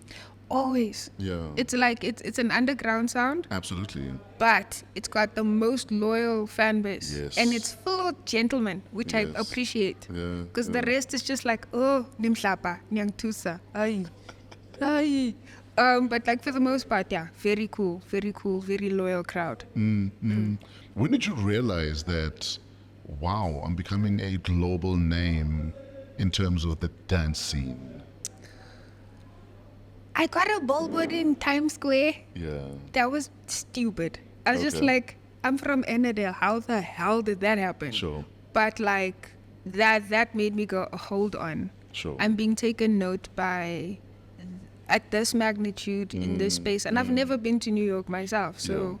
Always. Yeah. It's like, it's an underground sound, Absolutely. but it's got the most loyal fan base. Yes. And it's full of gentlemen, which I Yes. appreciate. Yeah, Because the rest is just like, oh, nimhlapa, nyangtusa, ay, ay. But like for the most part, yeah, very cool, very loyal crowd. When did you realize that, wow, I'm becoming a global name in terms of the dance scene? I got a billboard in Times Square. Yeah. That was stupid. I was just Okay. like, I'm from Ennerdale. How the hell did that happen? Sure. But like that made me go, hold on. Sure. I'm being taken note by at this magnitude in this space. And I've never been to New York myself. So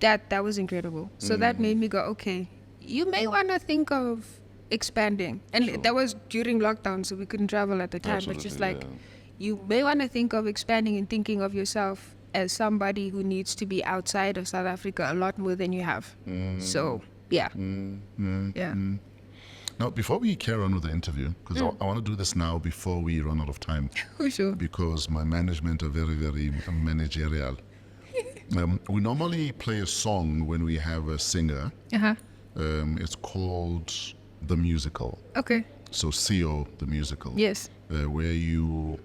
that was incredible. So that made me go, okay, you may want to think of expanding. And that was during lockdown, so we couldn't travel at the time. But just Absolutely, like, yeah. you may want to think of expanding and thinking of yourself as somebody who needs to be outside of South Africa a lot more than you have. So, yeah. Yeah. Now, before we carry on with the interview, because I want to do this now before we run out of time, For sure. because my management are very, very managerial. We normally play a song when we have a singer. Uh-huh. It's called The Musical. Okay. So SIO, the musical. Yes. Where you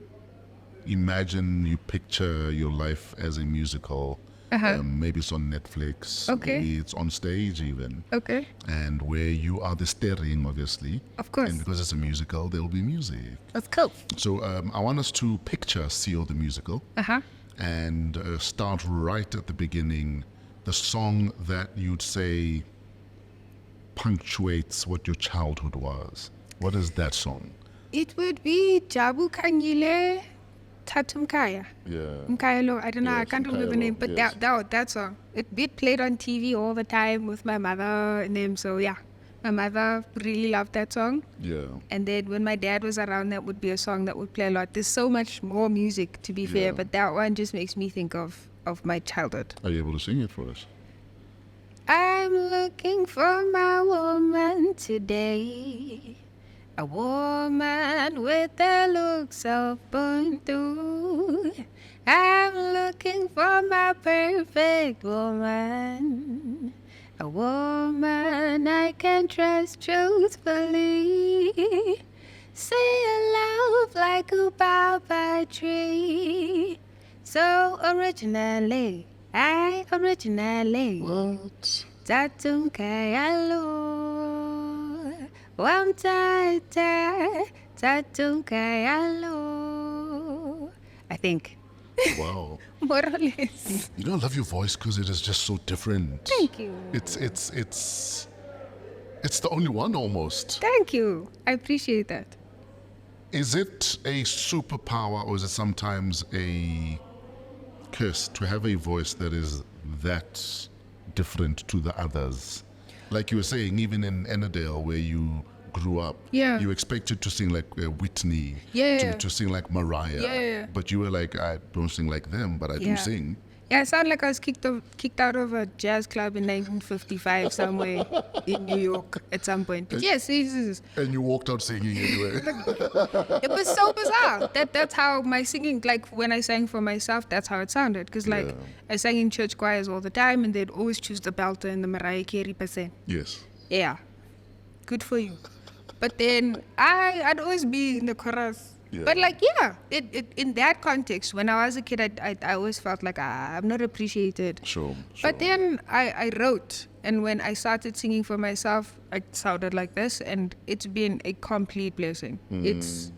imagine, you picture your life as a musical. Maybe it's on Netflix. Okay. Maybe it's on stage even. Okay. And where you are the steering, obviously. Of course. And because it's a musical, there will be music. That's cool. So I want us to picture SIO, the musical. Uh-huh. And start right at the beginning, the song that you'd say punctuates what your childhood was. What is that song? It would be Jabu Kanyile Tatumkaya. Yeah. Mkayalo, I don't know, I Yes, can't remember the Mkayalo, name, but yes. that song. It played on TV all the time with my mother and them, so yeah. My mother really loved that song. Yeah. And then when my dad was around, that would be a song that would play a lot. There's so much more music, to be Yeah. fair, but that one just makes me think of my childhood. Are you able to sing it for us? I'm looking for my woman today. A woman with the looks of Buntu. I'm looking for my perfect woman. A woman I can trust truthfully. Say a love like a baba tree. So originally, Tatum Kayalo. Wam Tata, Tatum Kayalo. I think. Wow. More or less. You know, I love your voice because it is just so different. Thank you. It's the only one almost. Thank you. I appreciate that. Is it a superpower or is it sometimes a curse to have a voice that is that different to the others? Like you were saying, even in Ennerdale where you grew up, Yeah. you expected to sing like Whitney, Yeah. to sing like Mariah, Yeah. but you were like, I don't sing like them, but I Yeah. do sing. Yeah, I sound like I was kicked out of a jazz club in 1955 somewhere in New York at some point. But yes, And you walked out singing anyway. it was so bizarre. That's how my singing, like when I sang for myself, that's how it sounded. Because like I sang in church choirs all the time, and they'd always choose the belter and the Mariah Carey percent. Yes. Yeah, good for you. But then I'd always be in the chorus. Yeah. But like, yeah, it in that context, when I was a kid, I always felt like I'm not appreciated. Sure. But then I wrote, and when I started singing for myself, I sounded like this, and it's been a complete blessing. It's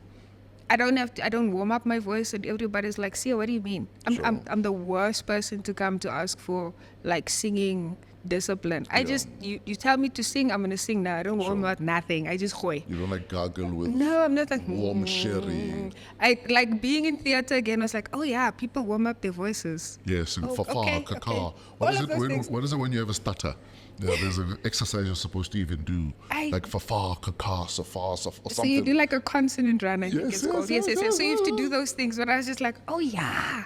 I don't warm up my voice, and everybody's like, "See, what do you mean?" I'm the worst person to come to ask for like singing discipline. I just, you tell me to sing, I'm going to sing now. I don't warm up nothing. I just gooi. You don't like gargle with No, I'm not like warm sherry. I like being in theater again. I was like, oh yeah, people warm up their voices. Yes, and fafa, okay, kaka. okay. What All is of it those things. what is it when you have a stutter? Yeah, there's an exercise you're supposed to even do. Like fafa, kaka, safa, or something. So you do like a consonant run, I think Yes, it's yes, called. yes, Yes. yes, So you have to yes. do those things. But I was just like, oh yeah.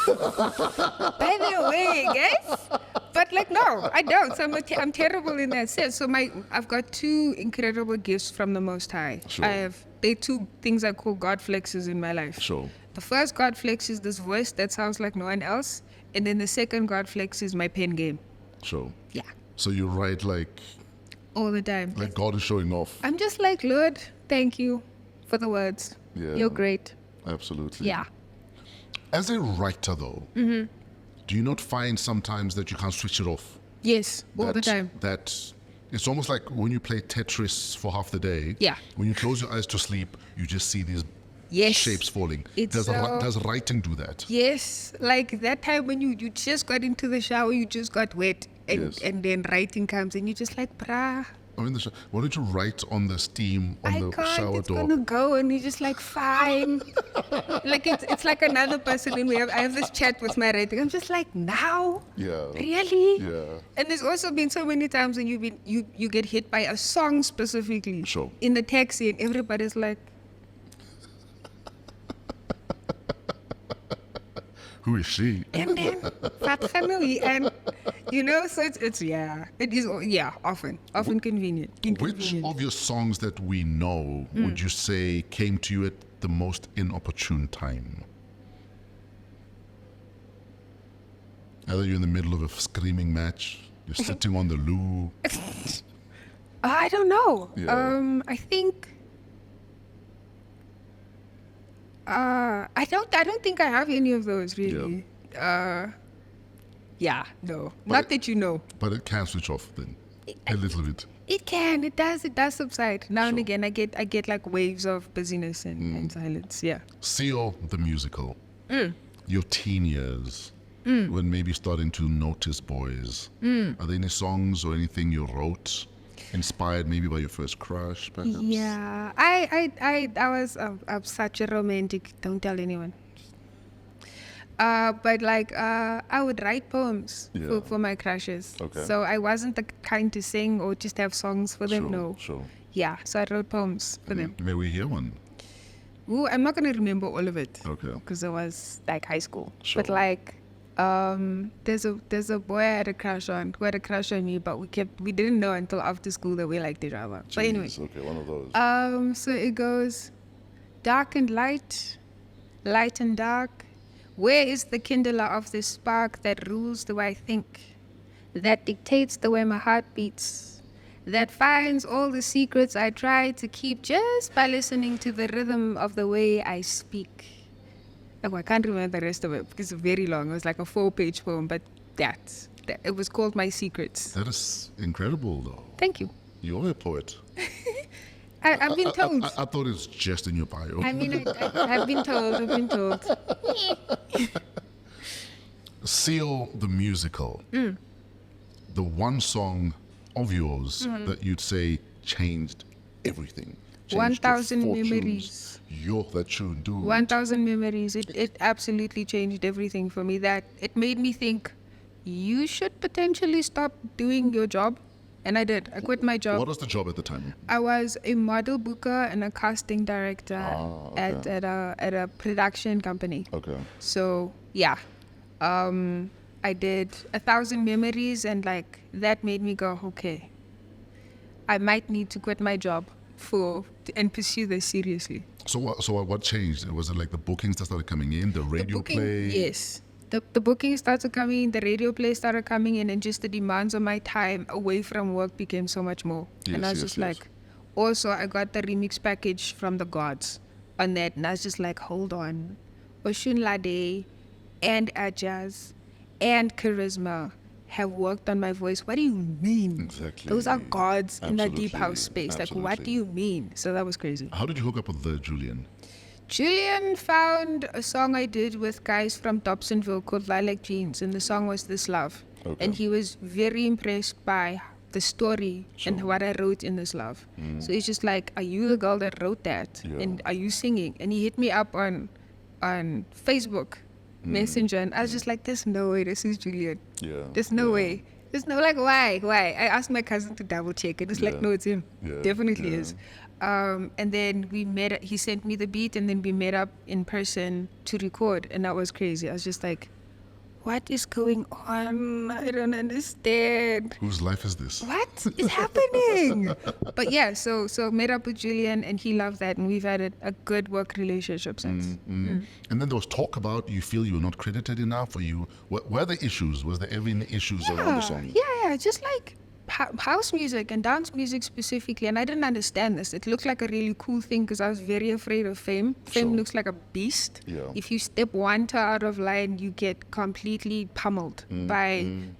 By the way, guys. But like, no, I don't. So I'm terrible in that sense. So I've got two incredible gifts from the Most High. Sure. They're two things I call God flexes in my life. Sure. The first God flex is this voice that sounds like no one else. And then the second God flex is my pen game. Sure. Yeah. So you write like All the time. God is showing off. I'm just like, Lord, thank you for the words. Yeah. You're great. Absolutely. Yeah. As a writer, though, Mm-hmm. do you not find sometimes that you can't switch it off? Yes, all the time. That it's almost like when you play Tetris for half the day. Yeah. When you close your eyes to sleep, you just see these Yes. shapes falling. It's Does so- writing do that? Yes, like that time when you just got into the shower, you just got wet, Yes. and then writing comes, and you're just like, brah, I mean, why don't you write on the steam on I the can't, shower it's door? gonna go, and you're just like, fine. Like it's like another person, and I have this chat with my writing. I'm just like, now? Yeah. Really? Yeah. And there's also been so many times when you get hit by a song specifically Sure. in the taxi, and everybody's like, Who is she? and then Fathanui, and so it is often convenient. Which of your songs that we know would you say came to you at the most inopportune time? Either you're in the middle of a screaming match, you're sitting on the loo. I don't know. Yeah. I think. I don't think I have any of those really. No, not that you know. But it can switch off then, a little bit. It can, it does subside now and Sure. again. I get like waves of busyness and silence. Yeah. SIO the musical. Your teen years, when maybe starting to notice boys. Are there any songs or anything you wrote, inspired maybe by your first crush, perhaps? Yeah, I was such a romantic. Don't tell anyone. But like I would write poems Yeah. for my crushes. Okay. So I wasn't the kind to sing or just have songs for them. Sure, No. sure. Yeah. So I wrote poems for them. May we hear one? Ooh, I'm not gonna remember all of it. Okay. Because it was like high school. Sure. But like, there's a boy I had a crush on who had a crush on me, but we didn't know until after school that we liked each other. But anyway. Jeez, okay, one of those. So it goes, dark and light, light and dark. Where is the kindler of this spark that rules the way I think, that dictates the way my heart beats, that finds all the secrets I try to keep just by listening to the rhythm of the way I speak? Oh, I can't remember the rest of it because it's very long. It was like a 4-page poem, but that it was called My Secrets. That is incredible, though. Thank you. You're a poet. I've been told. I thought it was just in your bio. I mean, I've been told. I've been told. Seal the musical. The one song of yours that you'd say changed everything. Changed your 1,000 fortunes. memories. You're that tune, dude. 1,000 memories. It absolutely changed everything for me. That it made me think, you should potentially stop doing your job. And I did. I quit my job. What was the job at the time? I was a model booker and a casting director okay. at a production company. Okay. So yeah, I did 1,000 memories, and like that made me go, okay, I might need to quit my job and pursue this seriously. So what changed? Was it like the bookings that started coming in, the radio play? Yes. The booking started coming in, the radio play started coming in, and just the demands on my time away from work became so much more. And I was just like, also I got the remix package from the gods on that, and I was just like, hold on, Oshun Lade and Ajaz and Charisma have worked on my voice. What do you mean? Exactly. Those are gods in the deep Absolutely. house space. Like, what Absolutely. do you mean? So that was crazy. How did you hook up with Julian? Julian found a song I did with guys from Dobsonville called Lilac Jeans, and the song was This Love. Okay. and he was very impressed by the story and what I wrote in this love. So he's just like, "Are you the girl that wrote that? Yeah. And are you singing?" And he hit me up on Facebook Messenger, and I was just like, "There's no way this is Julian. Yeah. There's no way. There's no, like, why? I asked my cousin to double check it. It's Yeah. like, no, it's him. Yeah. Definitely Yeah. is. And then we met. He sent me the beat, and then we met up in person to record, and that was crazy. I was just like, what is going on? I don't understand. Whose life is this? What is happening? But yeah, so met up with Julian, and he loved that, and we've had a good work relationship since. And then there was talk about you feel you were not credited enough, or you were there issues? Was there ever any issues around the song? Yeah, just like house music and dance music specifically, and I didn't understand this. It looked like a really cool thing because I was very afraid of fame. Fame Sure. looks like a beast. Yeah. If you step one toe out of line, you get completely pummeled by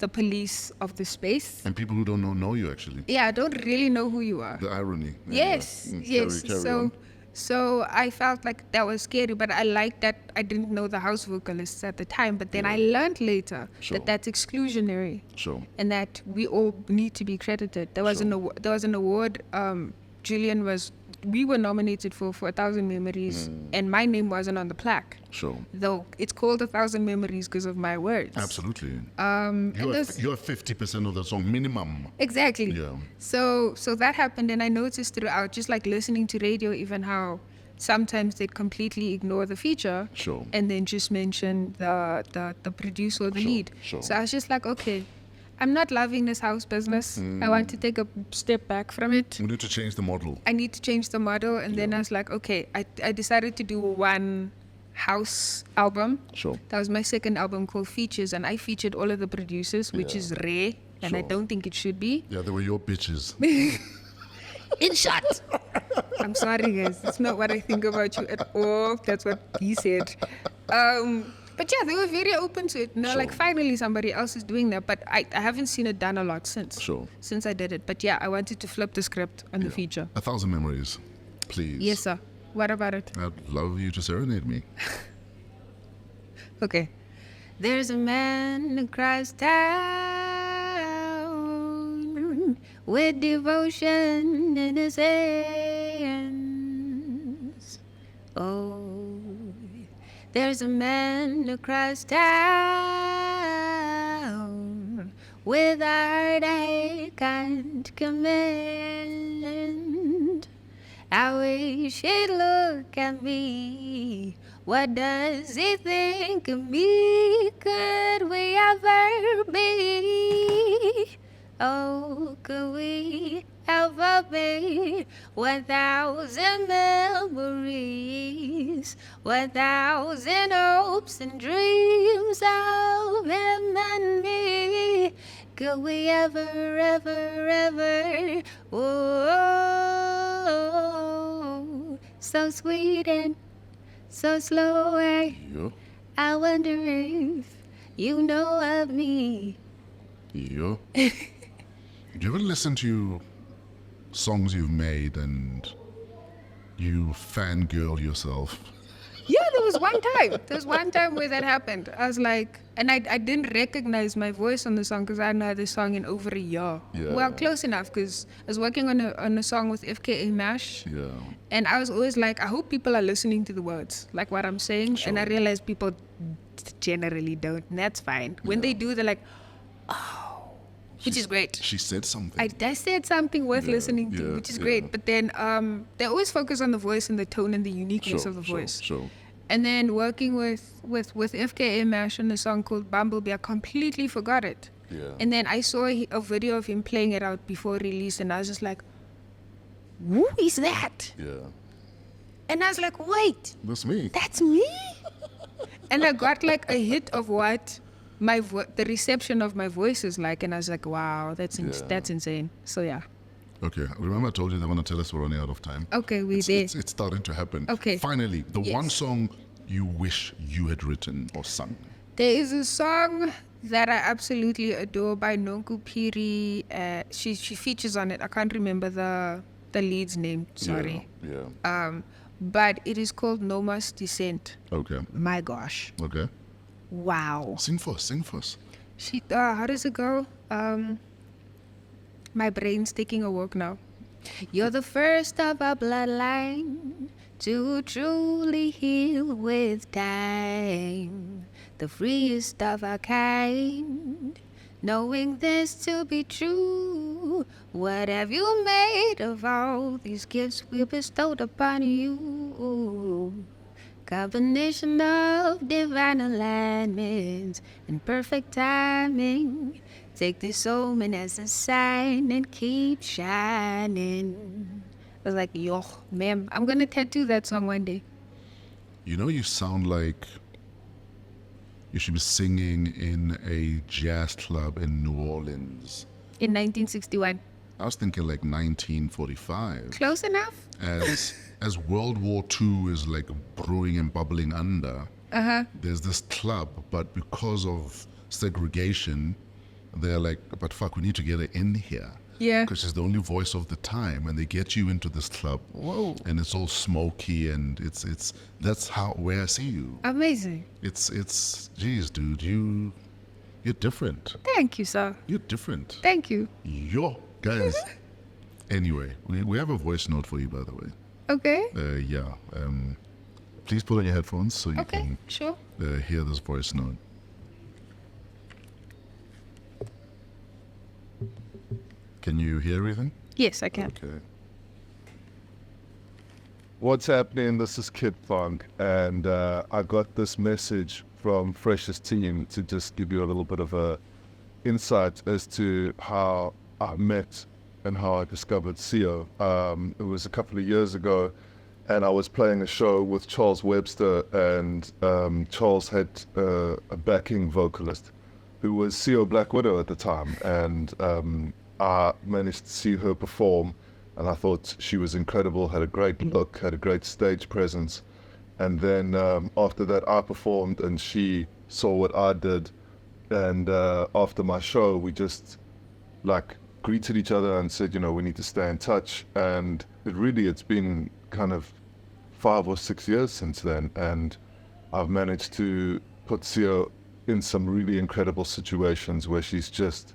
the police of the space. And people who don't know you actually. Yeah, I don't really know who you are. The irony. Yes, yes. Carry so on. so I felt like that was scary, but I liked that I didn't know the house vocalists at the time. But then I learned later Sure. that that's exclusionary, Sure. and that we all need to be credited. There was an award. We were nominated for 1,000 Memories, and my name wasn't on the plaque. Sure. Though it's called 1,000 Memories because of my words. Absolutely. And there's- You're 50% of the song minimum. Exactly. Yeah. So that happened, and I noticed throughout, just like listening to radio, even how sometimes they completely ignore the feature, Sure. and then just mention the producer or the lead. sure. So I was just like, okay, I'm not loving this house business. I want to take a step back from it. We need to change the model. I need to change the model, and then I was like, okay, I decided to do one house album. Sure. That was my second album called Features, and I featured all of the producers, which Yeah. is rare, and I Sure. don't think it should be. Yeah, they were your bitches. In shot. I'm sorry, guys. That's not what I think about you at all. That's what he said. But yeah, they were very open to it. Like, finally somebody else is doing that. But I haven't seen it done a lot since. Sure. Since I did it. But yeah, I wanted to flip the script on the feature. 1,000 Memories, please. Yes, sir. What about it? I'd love you to serenade me. Okay. There's a man across town with devotion in his hands. Oh, there's a man across town with a heart I can't command. I wish he'd look at me. What does he think of me? Could we ever be? Oh, could we ever be 1,000 memories, 1,000 hopes and dreams of him and me? Could we ever, ever, ever? Oh, so sweet and so slow. Yeah. I wonder if you know of me. Yeah. Do you ever listen to songs you've made and you fangirl yourself? Yeah, there was one time where that happened. I was like, and I didn't recognize my voice on the song because I hadn't heard the song in over a year. Yeah. Well, close enough, because I was working on a song with FKA Mash. Yeah. And I was always like, I hope people are listening to the words, like what I'm saying. Sure. And I realized people generally don't, and that's fine. When they do, they're like, oh, which is great. She said something. I said something worth Yeah, listening to, yeah, which is yeah. great. But then they always focus on the voice and the tone and the uniqueness of the voice. Sure. And then working with FKA Mash on a song called Bumblebee, I completely forgot it. Yeah. And then I saw a video of him playing it out before release, and I was just like, who is that? Yeah. And I was like, wait, That's me. that's me? And I got like a hit of what the reception of my voice is like, and I was like, wow, that's insane. So yeah. Okay. Remember I told you they want to tell us we're running out of time? Okay, we're It's, there. it's starting to happen. Okay. Finally, the Yes. one song you wish you had written or sung. There is a song that I absolutely adore by Nonku Piri. She features on it. I can't remember the lead's name. Sorry. Yeah. But it is called Noma's Descent. Okay. My gosh. Okay. Wow. Sing for us. How does it go? My brain's taking a walk now. You're the first of our bloodline to truly heal with time. The freest of our kind. Knowing this to be true, what have you made of all these gifts we bestowed upon you? Combination of divine alignment and perfect timing. Take this omen as a sign and keep shining. I was like, yo, ma'am, I'm gonna tattoo that song one day. You know, you sound like you should be singing in a jazz club in New Orleans. In 1961. I was thinking like 1945. Close enough? As World War II is like brewing and bubbling under, there's this club, but because of segregation, they're like, but fuck, we need to get her in here. Yeah. Because she's the only voice of the time, and they get you into this club. Whoa. And it's all smoky, and it's that's where I see you. Amazing. It's geez, dude, you're different. Thank you, sir. You're different. Thank you. Yo, guys. Anyway, we have a voice note for you, by the way. Okay. Yeah. Please put on your headphones so you Okay, sure. can hear this voice note. Can you hear everything? Yes, I can. Okay. What's happening? This is Kid Funk, and I got this message from Freshest Team to just give you a little bit of a insight as to how I met and how I discovered SIO. It was a couple of years ago, and I was playing a show with Charles Webster, and Charles had a backing vocalist who was SIO Black Widow at the time, and I managed to see her perform, and I thought she was incredible, had a great look, had a great stage presence. And then after that, I performed, and she saw what I did. And after my show, we just like greeted each other and said, you know, we need to stay in touch. And it's been kind of 5 or 6 years since then. And I've managed to put SIO in some really incredible situations where she's just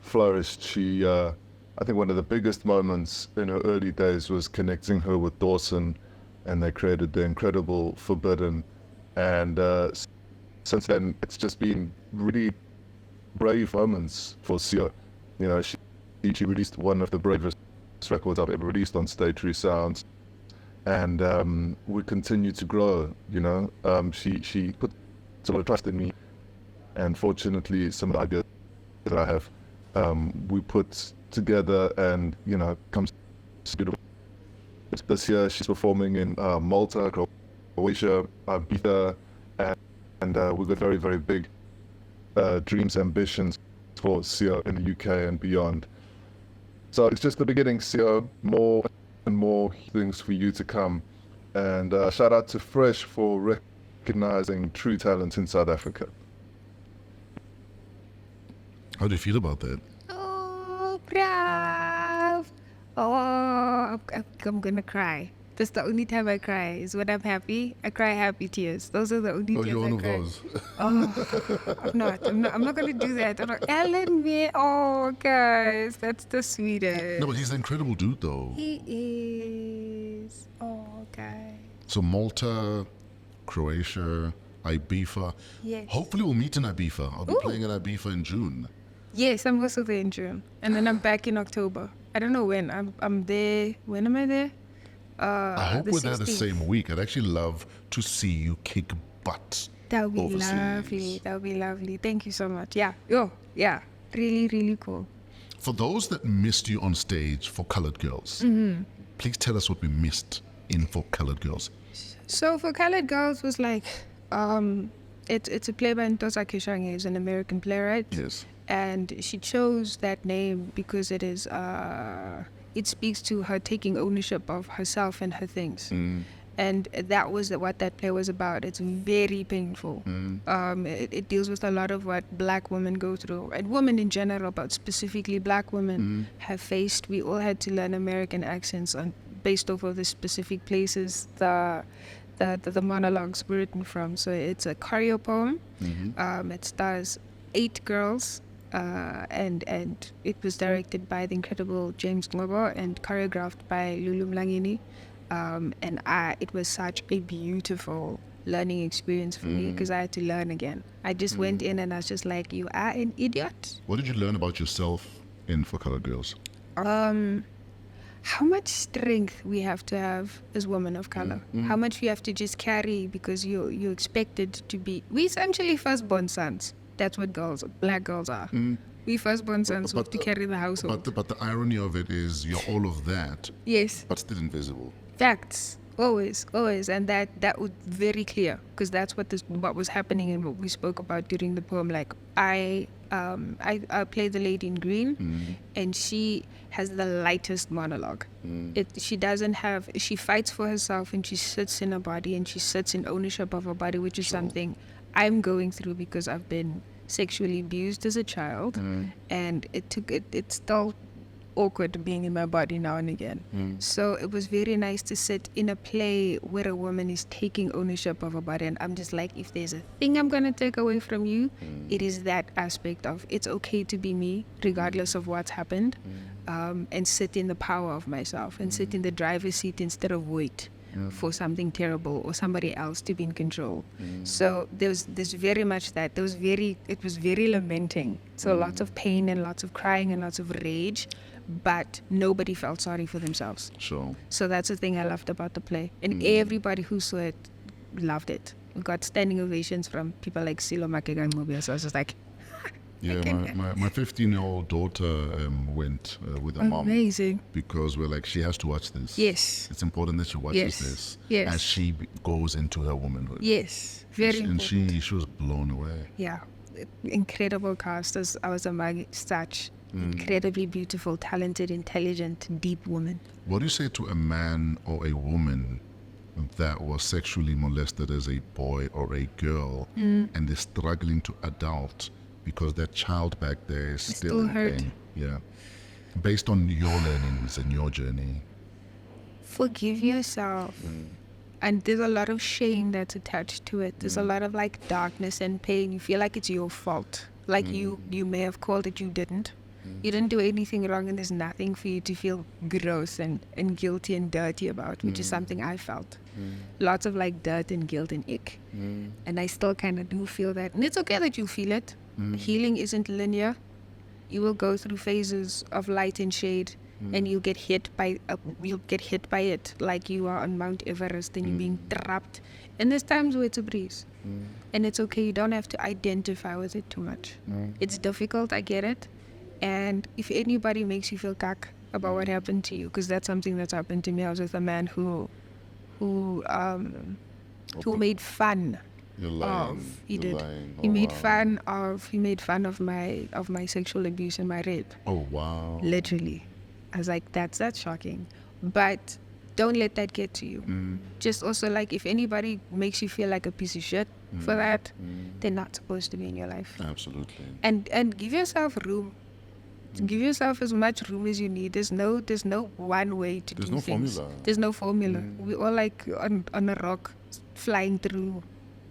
flourished. She, I think one of the biggest moments in her early days was connecting her with Dawson, and they created the incredible Forbidden. And since then, it's just been really brave moments for SIO. You know, she released one of the bravest records I've ever released on Stage 3 Sounds. And we continue to grow, you know. She put some of the trust in me, and fortunately, some of the ideas that I have, we put together, and you know, comes beautiful. This year she's performing in Malta, Croatia, Ibiza, and we've got very, very big dreams, ambitions for SIO in the UK and beyond. So it's just the beginning, SIO. More and more things for you to come. And shout out to Fresh for recognizing true talent in South Africa. How do you feel about that? Oh, brav. Oh, I'm gonna cry. That's the only time I cry, is when I'm happy. I cry happy tears. Those are the only tears You're I one of cry. those. Oh, I'm not gonna do that. I'm not, Alan, me. Oh, guys, that's the sweetest. No, but he's an incredible dude, though. He is. Oh, guys. So Malta, Croatia, Ibiza. Yes. Hopefully we'll meet in Ibiza. I'll be Ooh. playing in Ibiza in June. Yes, I'm also there in June, and then I'm back in October. I don't know when. I'm there. When am I there? I hope the we're there the 16th. same week. I'd actually love to see you kick butt. That would be overseas. lovely. That would be lovely. Thank you so much. Yeah. Yo. Yeah. Really, really cool. For those that missed you on stage for Colored Girls, Mm-hmm. please tell us what we missed in for Colored Girls. So for Colored Girls was like, it's a play by Ntosa Kishange, who's an American playwright. Yes. And she chose that name because it is it speaks to her taking ownership of herself and her things. And that was what that play was about. It's very painful. It deals with a lot of what Black women go through, and women in general, but specifically Black women have faced. We all had to learn American accents based off of the specific places the monologues were written from. So it's a choreo poem. It stars 8 girls, and it was directed by the incredible James Glover and choreographed by Lulu Mlangeni. And it was such a beautiful learning experience for me because I had to learn again. I just went in and I was just like, you are an idiot. What did you learn about yourself in For Color Girls? How much strength we have to have as women of color. How much we have to just carry because you're expected to be. We essentially firstborn sons. That's what black girls are. We firstborn sons who have to carry the household. But the irony of it is you're all of that, Yes. but still invisible. Facts. Always. And that was very clear because that's what was happening and what we spoke about during the poem. Like I play the lady in green, and she has the lightest monologue. She fights for herself, and she sits in her body, and she sits in ownership of her body, which is something I'm going through because I've been sexually abused as a child, and it's still awkward being in my body now and again. So it was very nice to sit in a play where a woman is taking ownership of her body, and I'm just like, if there's a thing I'm going to take away from you, it is that aspect of it's okay to be me regardless of what's happened, and sit in the power of myself and sit in the driver's seat instead of wait for something terrible or somebody else to be in control. So there's very much that. It was very lamenting. So lots of pain and lots of crying and lots of rage, but nobody felt sorry for themselves. Sure. So that's the thing I loved about the play. And everybody who saw it loved it. We got standing ovations from people like Silo Makega and Mobia. So I was just like, Yeah, my 15-year-old daughter went with her mom. Amazing. Because we're like, she has to watch this. Yes. It's important that she watches Yes. this Yes. as she goes into her womanhood. Yes. Very And important. she was blown away. Yeah. Incredible cast. I was among such incredibly beautiful, talented, intelligent, deep woman. What do you say to a man or a woman that was sexually molested as a boy or a girl and is struggling to adult because that child back there is still in hurt. pain? Yeah. Based on your learnings and your journey. Forgive yourself. And there's a lot of shame that's attached to it. There's a lot of like darkness and pain. You feel like it's your fault. Like you may have called it, you didn't. You didn't do anything wrong, and there's nothing for you to feel gross and guilty and dirty about, which is something I felt. Lots of like dirt and guilt and ick. And I still kind of do feel that. And it's okay that you feel it. Healing isn't linear. You will go through phases of light and shade, and you'll get hit by it, like you are on Mount Everest and you're being trapped. And there's times where it's a breeze. And it's okay. You don't have to identify with it too much. It's difficult. I get it. And if anybody makes you feel cack about what happened to you, because that's something that's happened to me. I was with a man who made fun You're lying. of. He You're did. lying. He Oh, made wow. fun of my sexual abuse and my rape. Oh, wow. Literally. I was like, that's shocking. But don't let that get to you. Just also like, if anybody makes you feel like a piece of shit for that, they're not supposed to be in your life. Absolutely. And give yourself room. Give yourself as much room as you need. There's no one way to There's do no things. formula. There's no formula. We're all like on a rock flying through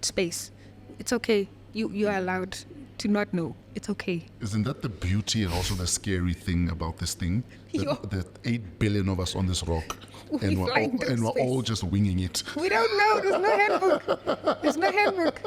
space. It's okay. You are allowed to not know. It's okay. Isn't that the beauty and also the scary thing about this thing? Yo. That 8 billion of us on this rock, We and flying through we're all space. just winging it. We don't know. There's no handbook. There's no handbook.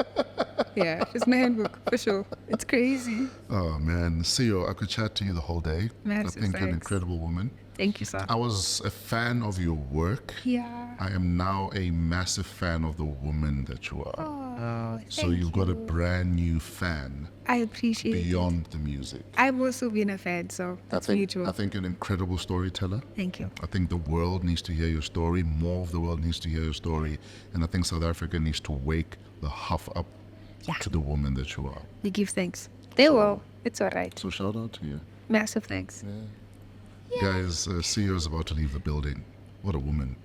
Yeah, there's no handbook for sure. It's crazy. Oh man, Sio, I could chat to you the whole day. Massive I think you're an thanks. incredible woman. Thank you, sir. I was a fan of your work. Yeah. I am now a massive fan of the woman that you are. Oh, So thank you've got a you. brand new fan I appreciate it. beyond the music. I've also been a fan, so it's mutual. I think you're an incredible storyteller. Thank you. I think the world needs to hear your story. More of the world needs to hear your story. And I think South Africa needs to wake the huff up Yeah. to the woman that you are. We give thanks. They will. It's all right. So shout out to you. Massive thanks. Guys, CEO is about to leave the building. What a woman.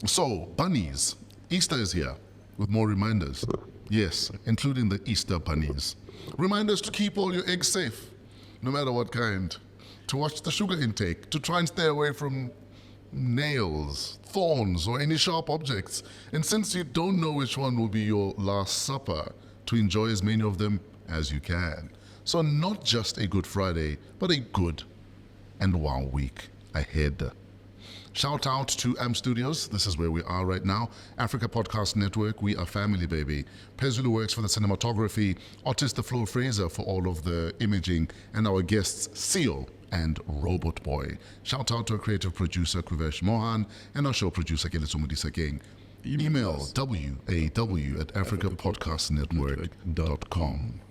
So, bunnies. Easter is here with more reminders. Yes, including the Easter bunnies. Reminders to keep all your eggs safe, no matter what kind. To watch the sugar intake, to try and stay away from nails, thorns, or any sharp objects. And since you don't know which one will be your last supper, to enjoy as many of them as you can. So not just a Good Friday, but a good and WAW week ahead. Shout out to AM Studios. This is where we are right now. Africa Podcast Network. We are family, baby. Pezulu works for the cinematography. Otis the Flo Fraser for all of the imaging. And our guests, SIO and Robot Boii. Shout out to our creative producer, Kuvesh Mohan, and our show producer, Keleso Mudisa King. Email waw@africapodcastnetwork.com.